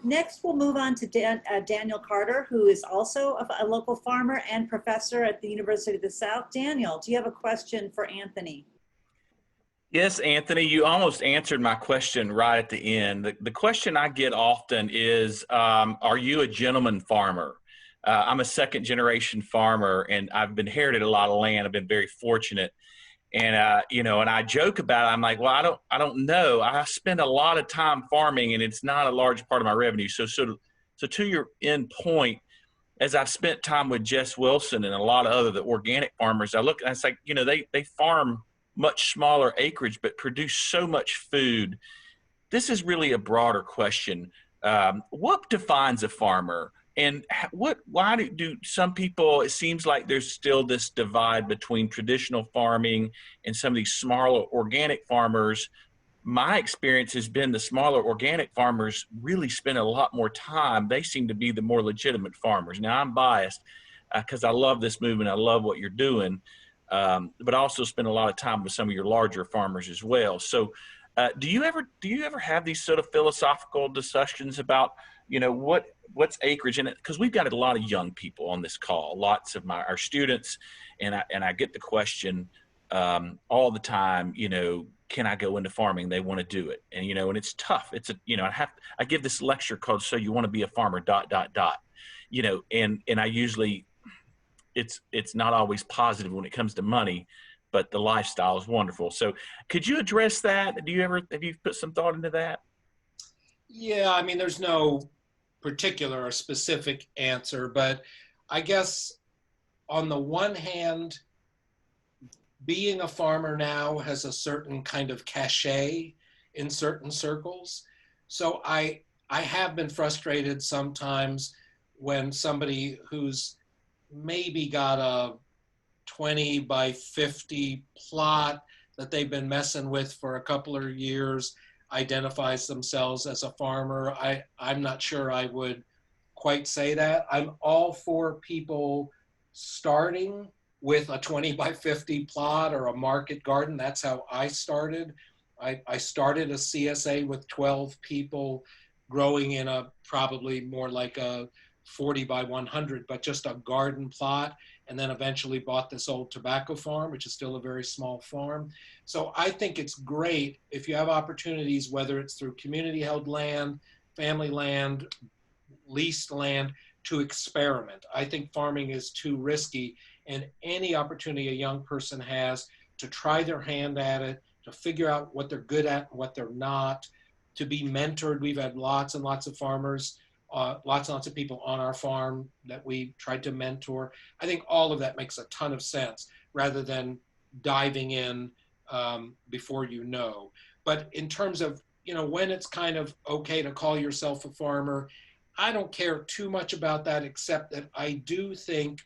Next, we'll move on to Daniel Carter, who is also a local farmer and professor at the University of the South. Daniel, do you have a question for Anthony? Yes, Anthony, you almost answered my question right at the end. The question I get often is, are you a gentleman farmer? I'm a second generation farmer, and I've inherited a lot of land. I've been very fortunate. And, you know, and I joke about it. I'm like, well, I don't know. I spend a lot of time farming, and it's not a large part of my revenue. So to your end point, as I've spent time with Jess Wilson and a lot of the organic farmers, I look and it's like, you know, they farm much smaller acreage, but produce so much food. This is really a broader question. What defines a farmer? And why do some people, it seems like there's still this divide between traditional farming and some of these smaller organic farmers. My experience has been the smaller organic farmers really spend a lot more time. They seem to be the more legitimate farmers. Now, I'm biased because I love this movement. I love what you're doing, but I also spend a lot of time with some of your larger farmers as well. So do you ever have these sort of philosophical discussions about, you know, what's acreage in it? Because we've got a lot of young people on this call, lots of our students, and I get the question all the time, you know, can I go into farming? They want to do it. And, you know, and it's tough. It's you know, I give this lecture called So You Want to Be a Farmer, ... You know, and I usually, it's not always positive when it comes to money, but the lifestyle is wonderful. So could you address that? Have you put some thought into that? Yeah, I mean, there's no particular or specific answer, but I guess on the one hand, being a farmer now has a certain kind of cachet in certain circles. So I have been frustrated sometimes when somebody who's maybe got a 20 by 50 plot that they've been messing with for a couple of years identifies themselves as a farmer. I'm not sure I would quite say that. I'm all for people starting with a 20 by 50 plot or a market garden. That's how I started. I started a CSA with 12 people growing in a probably more like a 40 by 100, but just a garden plot, and then eventually bought this old tobacco farm, which is still a very small farm. So I think it's great if you have opportunities, whether it's through community held land, family land, leased land, to experiment. I think farming is too risky, and any opportunity a young person has to try their hand at it, to figure out what they're good at and what they're not, to be mentored. We've had lots and lots of farmers, lots and lots of people on our farm that we tried to mentor. I think all of that makes a ton of sense rather than diving in before you know. But in terms of, when it's kind of okay to call yourself a farmer, I don't care too much about that, except that I do think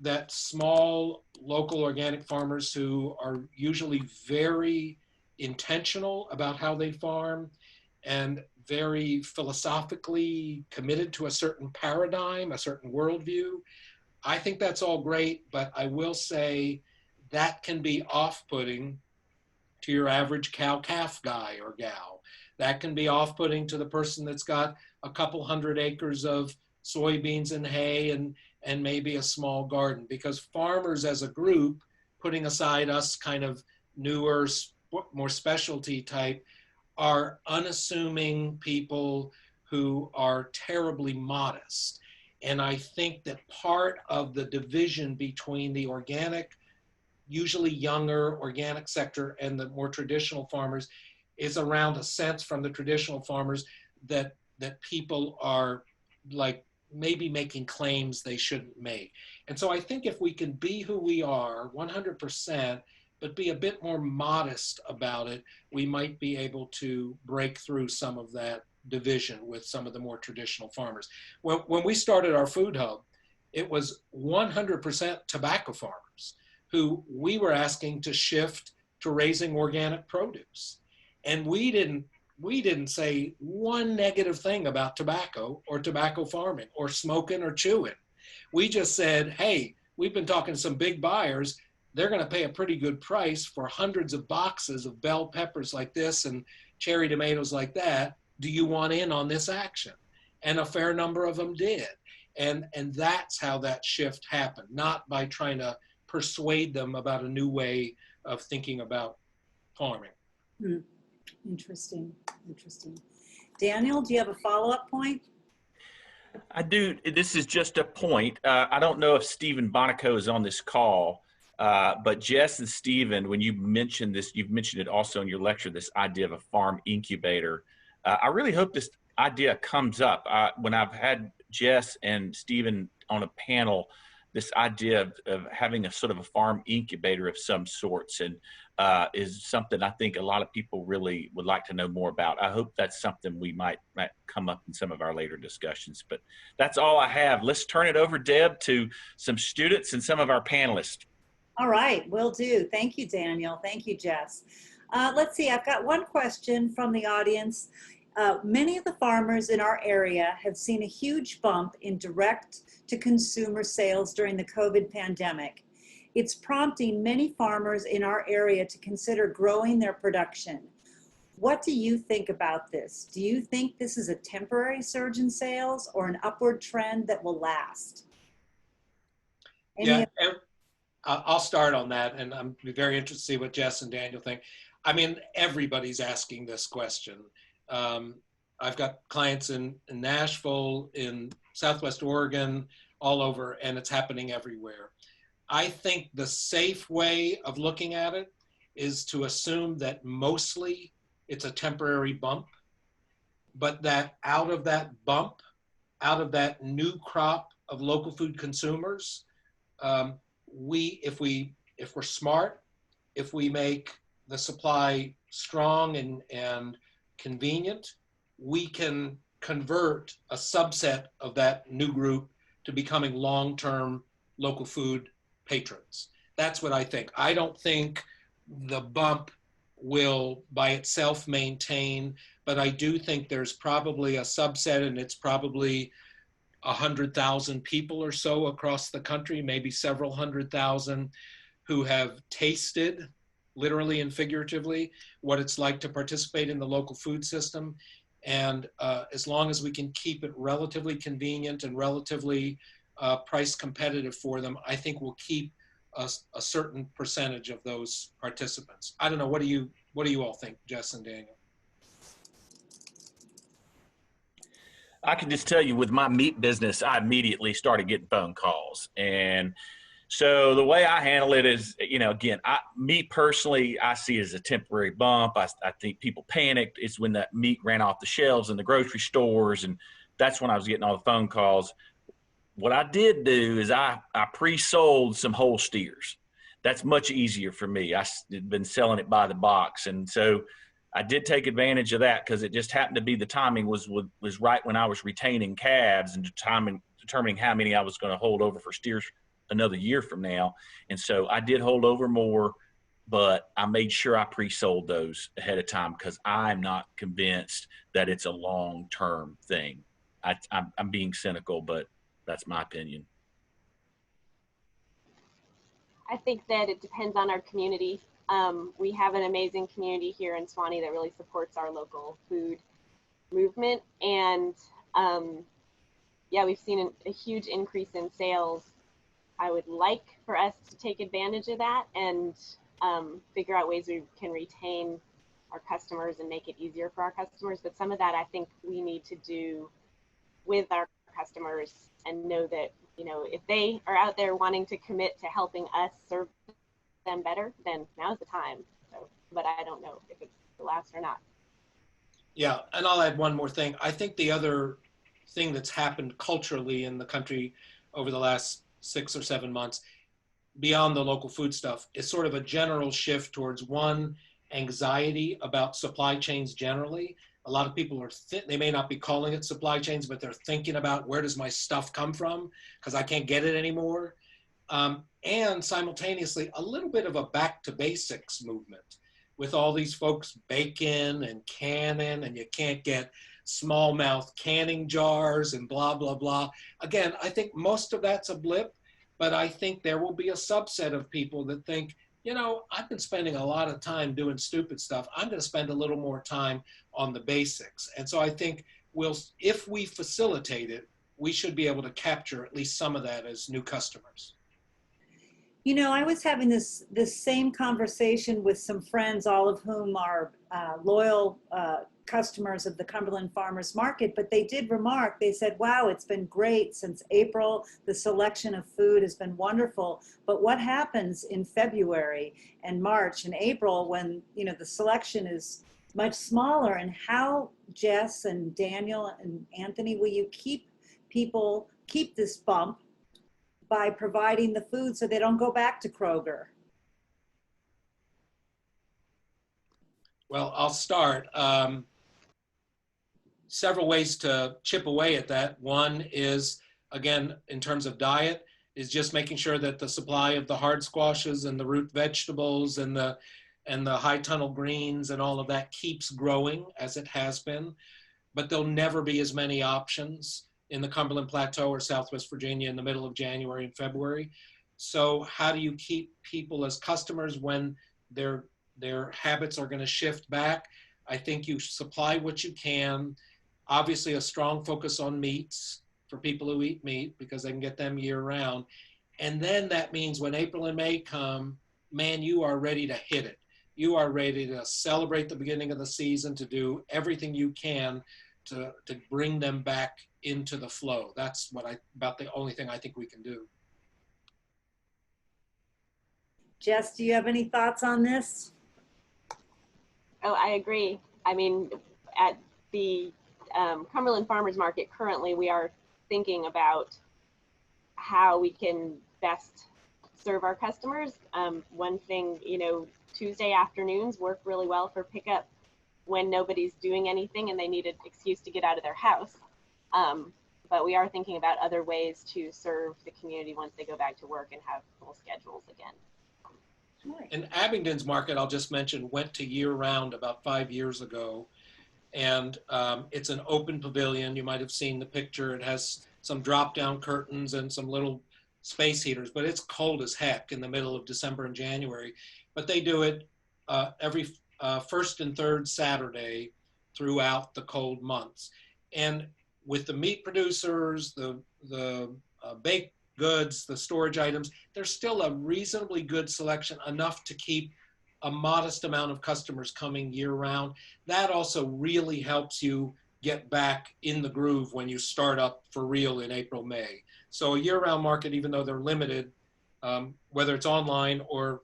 that small local organic farmers who are usually very intentional about how they farm and very philosophically committed to a certain paradigm, a certain worldview, I think that's all great, but I will say that can be off-putting to your average cow-calf guy or gal. That can be off-putting to the person that's got a couple hundred acres of soybeans and hay and maybe a small garden, because farmers as a group, putting aside us kind of newer, more specialty type, are unassuming people who are terribly modest. And I think that part of the division between the organic, usually younger organic sector, and the more traditional farmers is around a sense from the traditional farmers that people are like maybe making claims they shouldn't make. And so I think if we can be who we are 100%, but be a bit more modest about it, we might be able to break through some of that division with some of the more traditional farmers. When we started our food hub, it was 100% tobacco farmers who we were asking to shift to raising organic produce. And we didn't say one negative thing about tobacco or tobacco farming or smoking or chewing. We just said, hey, we've been talking to some big buyers. They're going to pay a pretty good price for hundreds of boxes of bell peppers like this and cherry tomatoes like that. Do you want in on this action? And a fair number of them did. And that's how that shift happened, not by trying to persuade them about a new way of thinking about farming. Interesting. Daniel, do you have a follow-up point? I do. This is just a point. I don't know if Stephen Bonico is on this call, but Jess and Stephen, when you mentioned this, you've mentioned it also in your lecture, this idea of a farm incubator. I really hope this idea comes up. When I've had Jess and Stephen on a panel, this idea of having a sort of a farm incubator of some sorts, and is something I think a lot of people really would like to know more about. I hope that's something we might come up in some of our later discussions, but that's all I have. Let's turn it over, Deb, to some students and some of our panelists. All right, will do. Thank you, Daniel. Thank you, Jess. Let's see, I've got one question from the audience. Many of the farmers in our area have seen a huge bump in direct-to-consumer sales during the COVID pandemic. It's prompting many farmers in our area to consider growing their production. What do you think about this? Do you think this is a temporary surge in sales or an upward trend that will last? I'll start on that, and I'm very interested to see what Jess and Daniel think. I mean, everybody's asking this question. I've got clients in Nashville, in Southwest Oregon, all over, and it's happening everywhere. I think the safe way of looking at it is to assume that mostly it's a temporary bump, but that out of that bump, out of that new crop of local food consumers, if we're smart, if we make the supply strong and convenient, we can convert a subset of that new group to becoming long-term local food patrons. That's what I think. I don't think the bump will by itself maintain, but I do think there's probably a subset, and it's probably 100,000 people or so across the country, maybe several 100,000, who have tasted, literally and figuratively, what it's like to participate in the local food system. And as long as we can keep it relatively convenient and relatively price competitive for them, I think we'll keep a certain percentage of those participants. I don't know. What do you all think, Jess and Daniel? I can just tell you with my meat business, I immediately started getting phone calls. And so the way I handle it is, again, me personally, I see it as a temporary bump. I think people panicked. It's when that meat ran off the shelves in the grocery stores. And that's when I was getting all the phone calls. What I did do is I pre-sold some whole steers. That's much easier for me. I've been selling it by the box. And so I did take advantage of that because it just happened to be the timing was right when I was retaining calves and determining how many I was going to hold over for steers another year from now. And so I did hold over more, but I made sure I pre-sold those ahead of time because I'm not convinced that it's a long-term thing. I'm being cynical, but that's my opinion. I think that it depends on our community. We have an amazing community here in Suwanee that really supports our local food movement. And yeah, we've seen a huge increase in sales. I would like for us to take advantage of that and figure out ways we can retain our customers and make it easier for our customers. But some of that I think we need to do with our customers and know that, if they are out there wanting to commit to helping us serve them better, then now's the time. So, but I don't know if it's the last or not. Yeah, and I'll add one more thing. I think the other thing that's happened culturally in the country over the last 6 or 7 months, beyond the local food stuff, is sort of a general shift towards one, anxiety about supply chains generally. A lot of people they may not be calling it supply chains, but they're thinking about where does my stuff come from because I can't get it anymore. And simultaneously, a little bit of a back to basics movement with all these folks baking and canning, and you can't get smallmouth canning jars and blah, blah, blah. Again, I think most of that's a blip, but I think there will be a subset of people that think, I've been spending a lot of time doing stupid stuff. I'm going to spend a little more time on the basics. And so I think if we facilitate it, we should be able to capture at least some of that as new customers. I was having this same conversation with some friends, all of whom are loyal customers of the Cumberland Farmers Market, but they did remark, they said, wow, it's been great since April. The selection of food has been wonderful. But what happens in February and March and April when, the selection is much smaller? And how, Jess and Daniel and Anthony, will you keep this bump by providing the food so they don't go back to Kroger? Well, I'll start. Several ways to chip away at that. One is, again, in terms of diet, is just making sure that the supply of the hard squashes and the root vegetables and the high tunnel greens and all of that keeps growing as it has been. But there'll never be as many options in the Cumberland Plateau or Southwest Virginia in the middle of January and February. So how do you keep people as customers when their habits are going to shift back? I think you supply what you can. Obviously, a strong focus on meats for people who eat meat because they can get them year round. And then that means when April and May come, man, you are ready to hit it. You are ready to celebrate the beginning of the season, to do everything you can to bring them back into the flow. That's about the only thing I think we can do. Jess, do you have any thoughts on this? Oh, I agree. I mean, at the Cumberland Farmers Market currently, we are thinking about how we can best serve our customers. One thing, Tuesday afternoons work really well for pickup when nobody's doing anything and they need an excuse to get out of their house. But we are thinking about other ways to serve the community once they go back to work and have full schedules again. Right. And Abingdon's market, I'll just mention, went to year round about 5 years ago. And it's an open pavilion. You might have seen the picture. It has some drop down curtains and some little space heaters, but it's cold as heck in the middle of December and January. But they do it every first and third Saturday throughout the cold months. And with the meat producers, the baked goods, the storage items, there's still a reasonably good selection, enough to keep a modest amount of customers coming year round. That also really helps you get back in the groove when you start up for real in April, May. So a year-round market, even though they're limited, whether it's online or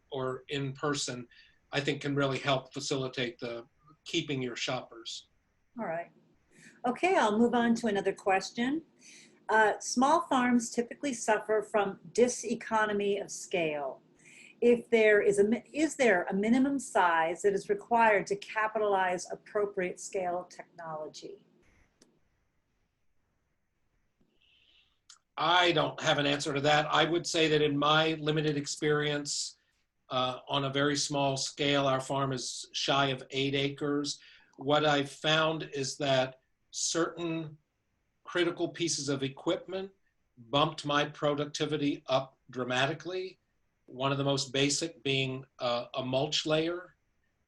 in person, I think can really help facilitate the keeping your shoppers. All right. Okay, I'll move on to another question. Small farms typically suffer from diseconomy of scale. Is there a minimum size that is required to capitalize appropriate scale technology? I don't have an answer to that. I would say that in my limited experience, on a very small scale, our farm is shy of 8 acres. What I've found is that certain critical pieces of equipment bumped my productivity up dramatically. One of the most basic being a mulch layer.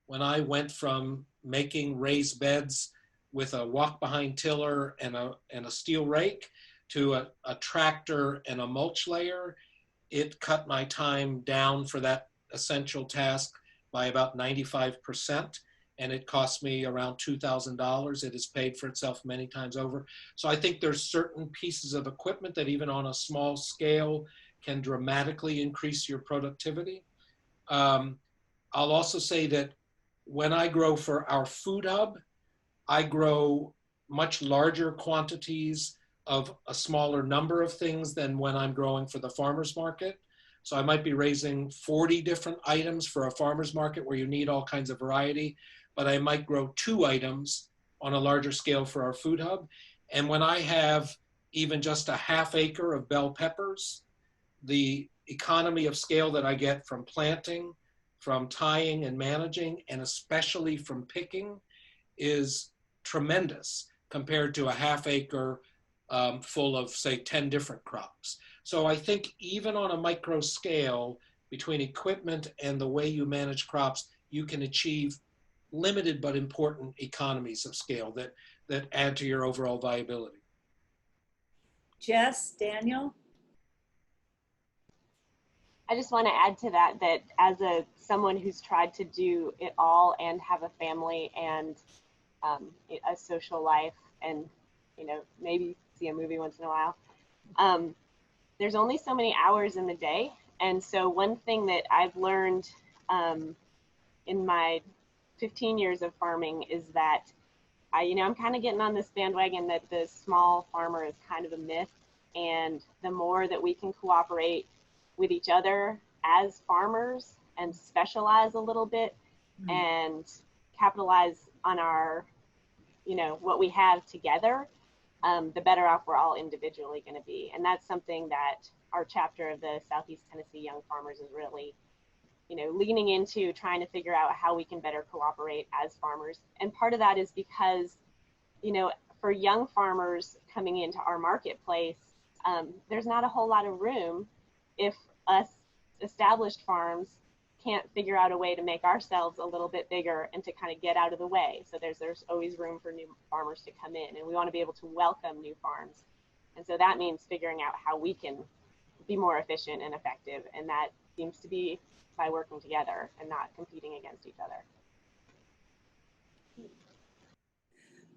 When I went from making raised beds with a walk-behind tiller and a steel rake to a tractor and a mulch layer, it cut my time down for that essential task by about 95%. And it cost me around $2,000. It has paid for itself many times over. So I think there's certain pieces of equipment that even on a small scale can dramatically increase your productivity. I'll also say that when I grow for our food hub, I grow much larger quantities of a smaller number of things than when I'm growing for the farmer's market. So I might be raising 40 different items for a farmer's market where you need all kinds of variety, but I might grow 2 items on a larger scale for our food hub. And when I have even just a ½ acre of bell peppers, the economy of scale that I get from planting, from tying and managing, and especially from picking is tremendous compared to a ½ acre full of, say, 10 different crops. So I think even on a micro scale, between equipment and the way you manage crops, you can achieve limited but important economies of scale that add to your overall viability. Jess, Daniel? I just want to add to that as someone who's tried to do it all and have a family and a social life and maybe see a movie once in a while, there's only so many hours in the day. And so one thing that I've learned in my 15 years of farming is that I'm kind of getting on this bandwagon that the small farmer is kind of a myth. And the more that we can cooperate with each other as farmers and specialize a little bit and capitalize on our, what we have together, the better off we're all individually going to be. And that's something that our chapter of the Southeast Tennessee Young Farmers is really, leaning into, trying to figure out how we can better cooperate as farmers. And part of that is because, for young farmers coming into our marketplace, there's not a whole lot of room if us established farms can't figure out a way to make ourselves a little bit bigger and to kind of get out of the way. So there's always room for new farmers to come in, and we want to be able to welcome new farms. And so that means figuring out how we can be more efficient and effective. And that seems to be by working together and not competing against each other.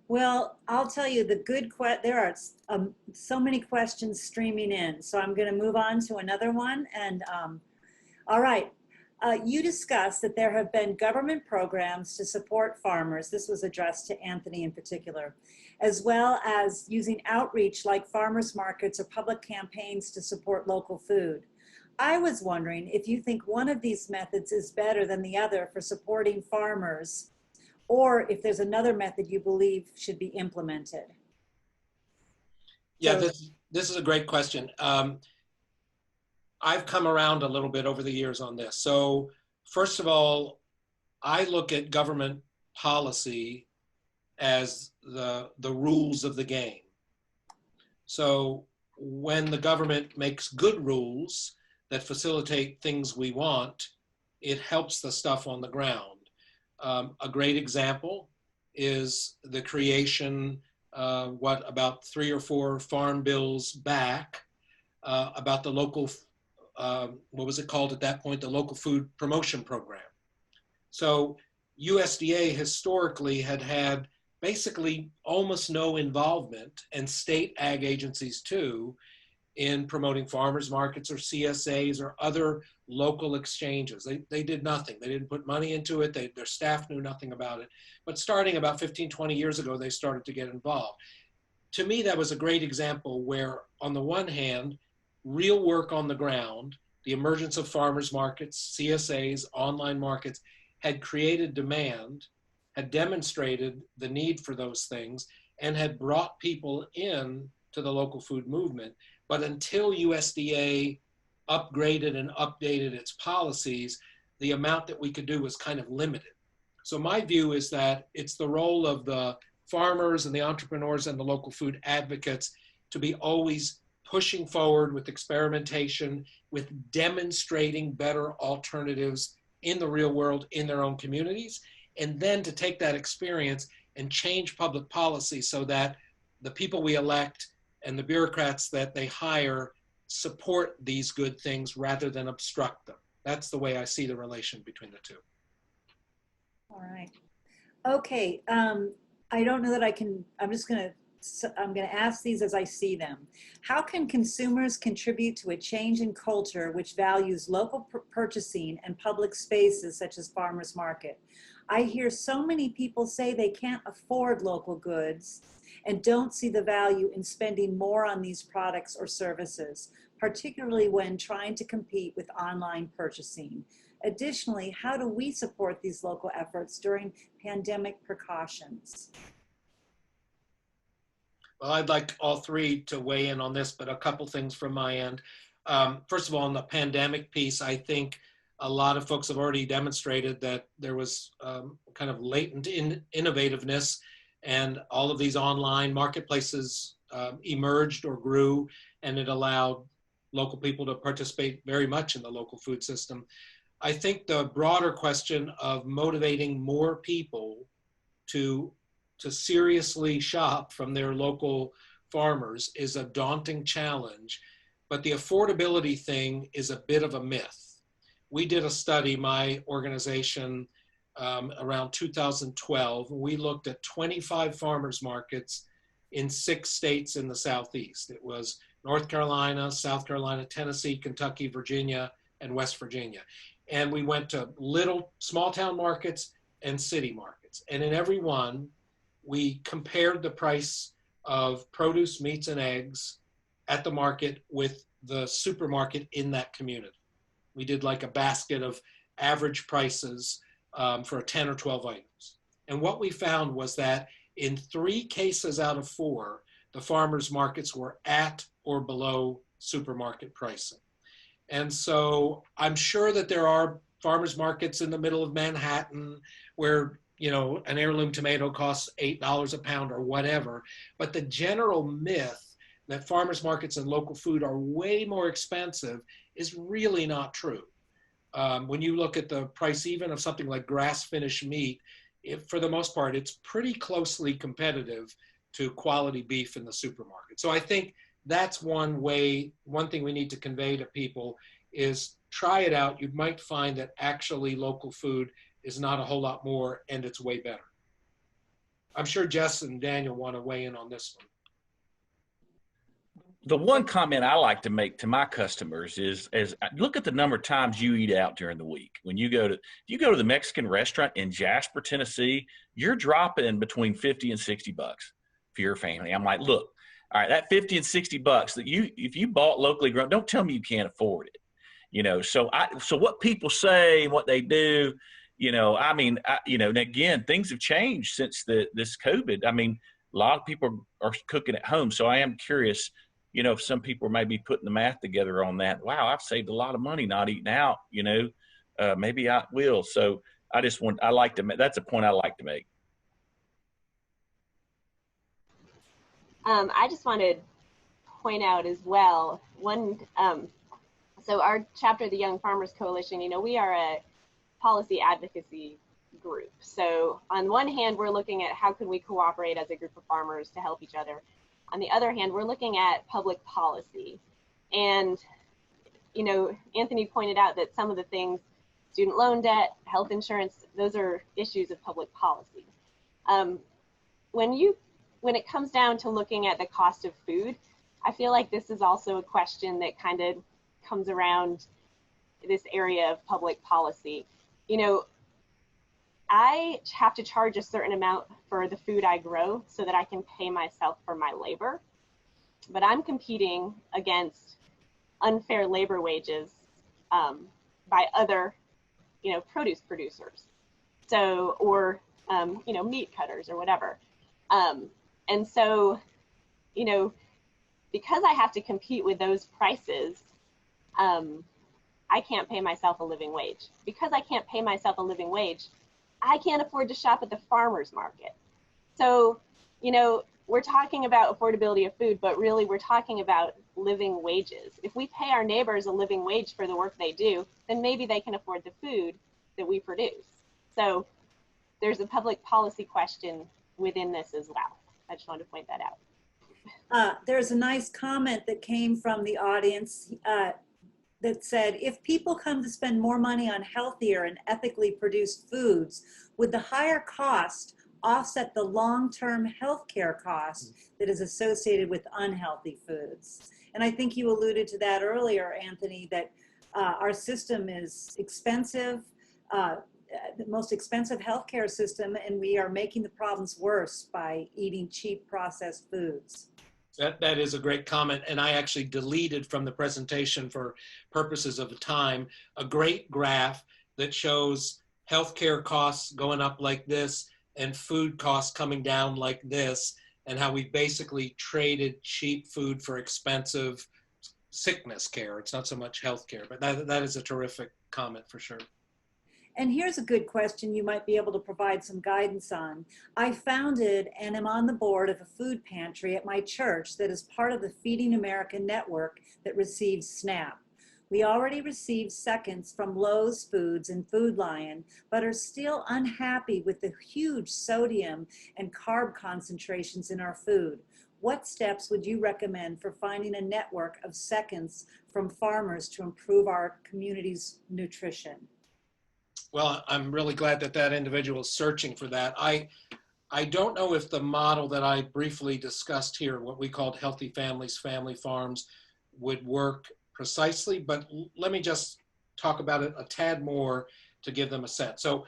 Well, I'll tell you there are so many questions streaming in, so I'm going to move on to another one. And all right, you discussed that there have been government programs to support farmers. This was addressed to Anthony in particular, as well as using outreach like farmers markets or public campaigns to support local food. I was wondering if you think one of these methods is better than the other for supporting farmers, or if there's another method you believe should be implemented. Yeah, this is a great question. I've come around a little bit over the years on this. So First of all, I look at government policy as the rules of the game. So when the government makes good rules that facilitate things we want, it helps the stuff on the ground. A great example is the creation, about 3 or 4 farm bills back, about the local, what was it called at that point, the local food promotion program. So USDA historically had basically almost no involvement, and state ag agencies too, in promoting farmers markets or CSAs or other local exchanges. They did nothing. They didn't put money into it. Their staff knew nothing about it. But starting about 15, 20 years ago, they started to get involved. To me, that was a great example where, on the one hand, real work on the ground, the emergence of farmers markets, CSAs, online markets, had created demand, had demonstrated the need for those things, and had brought people in to the local food movement. But until USDA upgraded and updated its policies, the amount that we could do was kind of limited. So my view is that it's the role of the farmers and the entrepreneurs and the local food advocates to be always pushing forward with experimentation, with demonstrating better alternatives in the real world in their own communities, and then to take that experience and change public policy so that the people we elect and the bureaucrats that they hire support these good things rather than obstruct them. That's the way I see the relation between the two. All right. Okay. I don't know that I can, I'm going to ask these as I see them. How can consumers contribute to a change in culture which values local purchasing and public spaces such as farmers market? I hear so many people say they can't afford local goods and don't see the value in spending more on these products or services, particularly when trying to compete with online purchasing. Additionally, how do we support these local efforts during pandemic precautions? Well, I'd like all three to weigh in on this, but a couple things from my end. First of all, on the pandemic piece, I think a lot of folks have already demonstrated that there was kind of latent innovativeness, and all of these online marketplaces emerged or grew, and it allowed local people to participate very much in the local food system. I think the broader question of motivating more people to seriously shop from their local farmers is a daunting challenge, but the affordability thing is a bit of a myth. We did a study, my organization, around 2012. We looked at 25 farmers markets in 6 states in the Southeast. It was North Carolina, South Carolina, Tennessee, Kentucky, Virginia, and West Virginia. And we went to little small town markets and city markets. And in every one, we compared the price of produce, meats, and eggs at the market with the supermarket in that community. We did like a basket of average prices for 10 or 12 items. And what we found was that in 3 cases out of 4, the farmers markets were at or below supermarket pricing. And so I'm sure that there are farmers markets in the middle of Manhattan where, you know, an heirloom tomato costs $8 a pound or whatever. But the general myth that farmers markets and local food are way more expensive is really not true. When you look at the price even of something like grass-finished meat, for the most part, it's pretty closely competitive to quality beef in the supermarket. So I think that's one thing we need to convey to people is try it out. You might find that actually local food is not a whole lot more and it's way better. I'm sure Jess and Daniel want to weigh in on this one. The one comment I like to make to my customers is look at the number of times you eat out during the week. When you go to the Mexican restaurant in Jasper, Tennessee, you're dropping between 50 and 60 bucks for your family. I'm like, look, all right, that 50 and 60 bucks that if you bought locally grown, don't tell me you can't afford it. You know, so what people say and what they do, you know, I mean, and again, things have changed since this COVID. I mean, a lot of people are cooking at home. So I am curious, you know, if some people may be putting the math together on that. Wow, I've saved a lot of money not eating out, you know. maybe I will. So that's a point I like to make. I just want to point out as well, so our chapter, the Young Farmers Coalition, we are a policy advocacy group. So on one hand, we're looking at how can we cooperate as a group of farmers to help each other. On the other hand, we're looking at public policy. And, Anthony pointed out that some of the things, student loan debt, health insurance, those are issues of public policy. When it comes down to looking at the cost of food, I feel like this is also a question that kind of comes around this area of public policy. I have to charge a certain amount for the food I grow so that I can pay myself for my labor, but I'm competing against unfair labor wages by other, produce producers, or meat cutters or whatever. And so, because I have to compete with those prices, I can't pay myself a living wage. Because I can't pay myself a living wage, I can't afford to shop at the farmer's market. So, we're talking about affordability of food, but really we're talking about living wages. If we pay our neighbors a living wage for the work they do, then maybe they can afford the food that we produce. So there's a public policy question within this as well. I just wanted to point that out. There's a nice comment that came from the audience that said, if people come to spend more money on healthier and ethically produced foods, would the higher cost offset the long-term healthcare cost that is associated with unhealthy foods? And I think you alluded to that earlier, Anthony, that our system is expensive, the most expensive healthcare system, and we are making the problems worse by eating cheap processed foods. That is a great comment, and I actually deleted from the presentation for purposes of the time a great graph that shows healthcare costs going up like this and food costs coming down like this, and how we basically traded cheap food for expensive sickness care. It's not so much healthcare, but that is a terrific comment for sure. And here's a good question you might be able to provide some guidance on. I founded and am on the board of a food pantry at my church that is part of the Feeding America network that receives SNAP. We already receive seconds from Lowe's Foods and Food Lion, but are still unhappy with the huge sodium and carb concentrations in our food. What steps would you recommend for finding a network of seconds from farmers to improve our community's nutrition? Well, I'm really glad that that individual is searching for that. I don't know if the model that I briefly discussed here, what we called healthy families, family farms, would work precisely, but let me just talk about it a tad more to give them a sense. So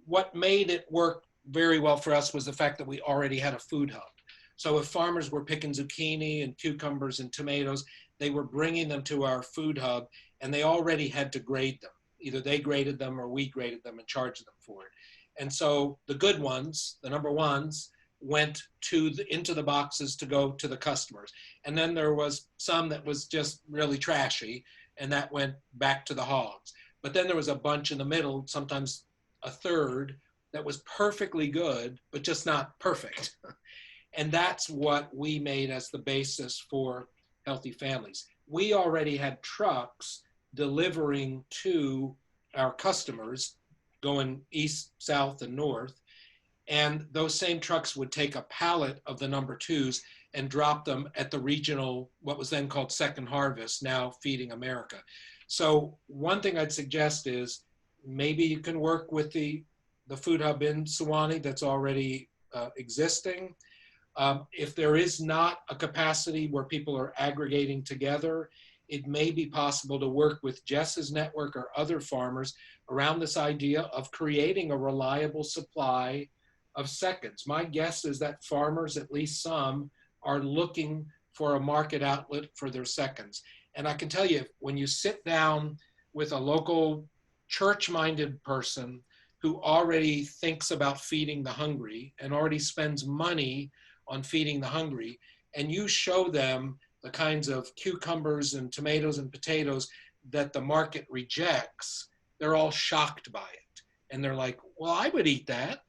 what made it work very well for us was the fact that we already had a food hub. So if farmers were picking zucchini and cucumbers and tomatoes, they were bringing them to our food hub, and they already had to grade them. Either they graded them or we graded them and charged them for it. And so the good ones, the number ones, went into the boxes to go to the customers. And then there was some that was just really trashy, and that went back to the hogs. But then there was a bunch in the middle, sometimes a third, that was perfectly good, but just not perfect. And that's what we made as the basis for Healthy Families. We already had trucks delivering to our customers going east, south, and north. And those same trucks would take a pallet of the number twos and drop them at the regional, what was then called Second Harvest, now Feeding America. So one thing I'd suggest is maybe you can work with the food hub in Sewanee that's already existing. If there is not a capacity where people are aggregating together, it may be possible to work with Jess's network or other farmers around this idea of creating a reliable supply of seconds. My guess is that farmers, at least some, are looking for a market outlet for their seconds. And I can tell you, when you sit down with a local church-minded person who already thinks about feeding the hungry and already spends money on feeding the hungry, and you show them the kinds of cucumbers and tomatoes and potatoes that the market rejects, they're all shocked by it. And they're like, well, I would eat that.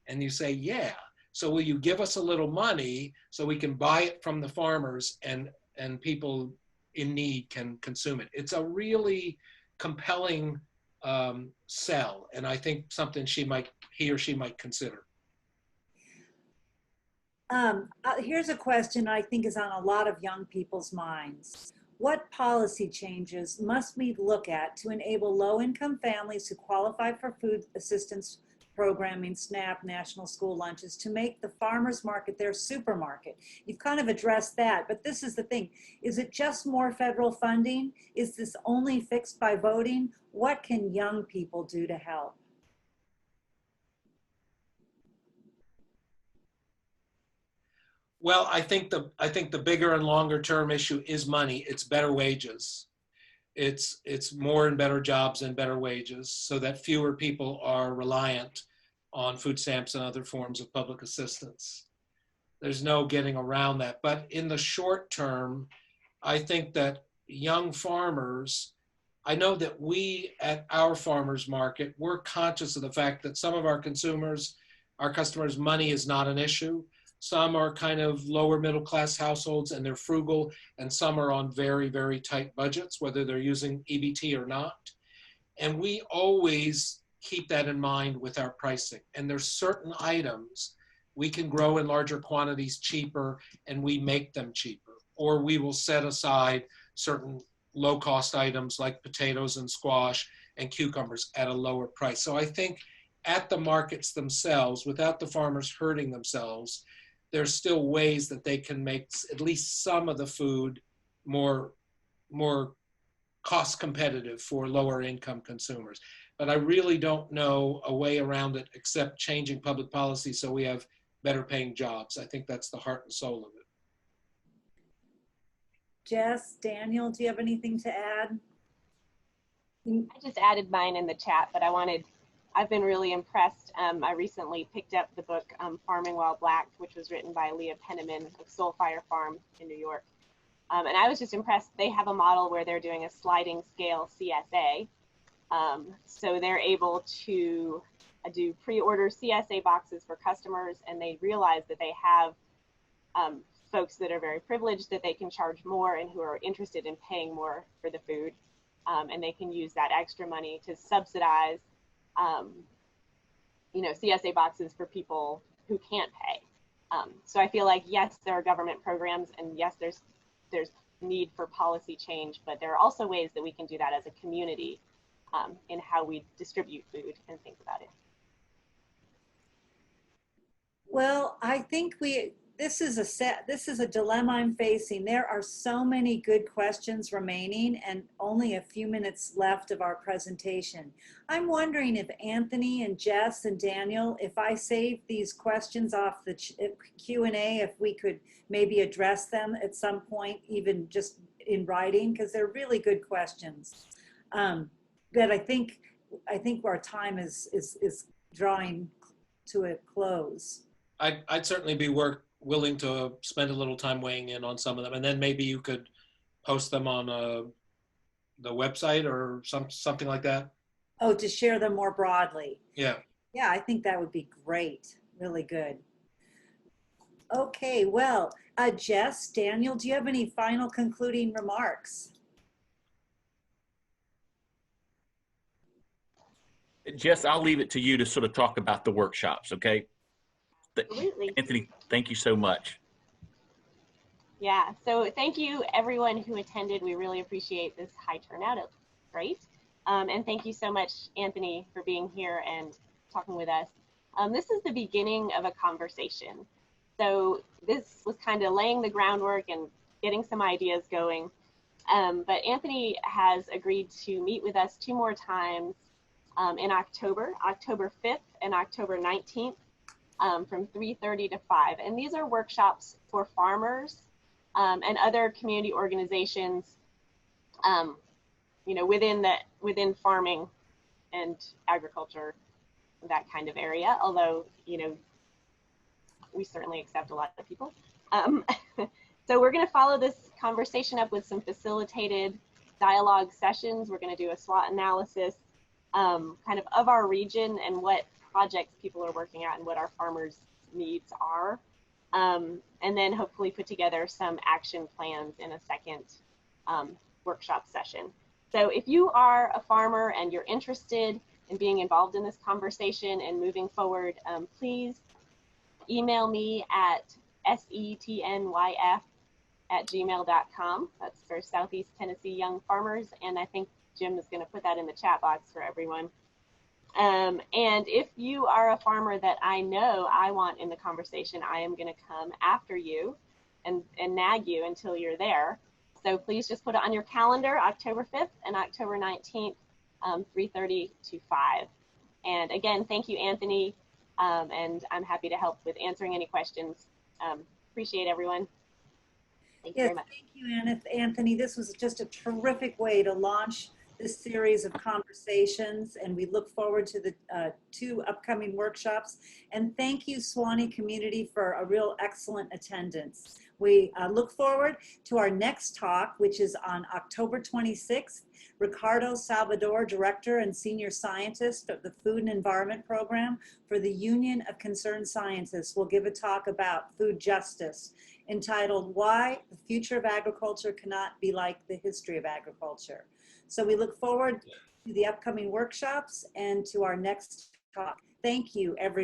And you say, yeah. So will you give us a little money so we can buy it from the farmers and people in need can consume it? It's a really compelling sell, and I think something he or she might consider. Here's a question I think is on a lot of young people's minds. What policy changes must we look at to enable low-income families who qualify for food assistance programming, SNAP, National School Lunches, to make the farmers market their supermarket? You've kind of addressed that, but this is the thing. Is it just more federal funding? Is this only fixed by voting? What can young people do to help? Well, I think the bigger and longer term issue is money. It's better wages. It's more and better jobs and better wages so that fewer people are reliant on food stamps and other forms of public assistance. There's no getting around that. But in the short term, I think that young farmers, I know that we at our farmers market, we're conscious of the fact that some of our customers, money is not an issue. Some are kind of lower middle class households and they're frugal, and some are on very, very tight budgets, whether they're using EBT or not. And we always keep that in mind with our pricing. And there's certain items we can grow in larger quantities cheaper and we make them cheaper. Or we will set aside certain low cost items like potatoes and squash and cucumbers at a lower price. So I think at the markets themselves, without the farmers hurting themselves, there's still ways that they can make at least some of the food more cost competitive for lower income consumers. But I really don't know a way around it except changing public policy so we have better paying jobs. I think that's the heart and soul of it. Jess, Daniel, do you have anything to add? I just added mine in the chat, but I've been really impressed. I recently picked up the book Farming While Black, which was written by Leah Penniman of Soul Fire Farm in New York. And I was just impressed. They have a model where they're doing a sliding scale CSA. So they're able to do pre-order CSA boxes for customers, and they realize that they have folks that are very privileged that they can charge more and who are interested in paying more for the food. And they can use that extra money to subsidize CSA boxes for people who can't pay. So I feel like, yes, there are government programs, and yes, there's need for policy change, but there are also ways that we can do that as a community in how we distribute food and think about it. Well, I think this is a dilemma I'm facing. There are so many good questions remaining and only a few minutes left of our presentation. I'm wondering if Anthony and Jess and Daniel, if I save these questions off the Q&A, if we could maybe address them at some point, even just in writing, because they're really good questions. But I think our time is drawing to a close. I'd certainly be willing to spend a little time weighing in on some of them, and then maybe you could post them on the website or something like that. Oh, to share them more broadly. Yeah. Yeah, I think that would be great. Really good. Okay, well, Jess, Daniel, do you have any final concluding remarks? Jess, I'll leave it to you to sort of talk about the workshops, okay? Absolutely. Anthony, thank you so much. Yeah, so thank you everyone who attended. We really appreciate this high turnout. It's great. And thank you so much, Anthony, for being here and talking with us. This is the beginning of a conversation. So this was kind of laying the groundwork and getting some ideas going. But Anthony has agreed to meet with us 2 more times in October 5th and October 19th. From 3:30 to 5. And these are workshops for farmers and other community organizations, within farming and agriculture, that kind of area. Although, we certainly accept a lot of people. So we're going to follow this conversation up with some facilitated dialogue sessions. We're going to do a SWOT analysis. kind of our region and what projects people are working at and what our farmers' needs are. And then hopefully put together some action plans in a second workshop session. So if you are a farmer and you're interested in being involved in this conversation and moving forward, please email me at setnyf@gmail.com. That's for Southeast Tennessee Young Farmers. And I think Jim is going to put that in the chat box for everyone. And if you are a farmer that I know I want in the conversation, I am going to come after you and nag you until you're there. So please just put it on your calendar, October 5th and October 19th, 3:30 to 5. And again, thank you, Anthony. And I'm happy to help with answering any questions. Appreciate everyone. Thank you very much. Thank you, Anthony. This was just a terrific way to launch this series of conversations, and we look forward to the 2 upcoming workshops. And thank you, Suwannee community, for a real excellent attendance. We look forward to our next talk, which is on October 26th. Ricardo Salvador, Director and Senior Scientist of the Food and Environment Program for the Union of Concerned Scientists, will give a talk about food justice entitled "Why the Future of Agriculture Cannot Be Like the History of Agriculture." So we look forward to the upcoming workshops and to our next talk. Thank you, everyone.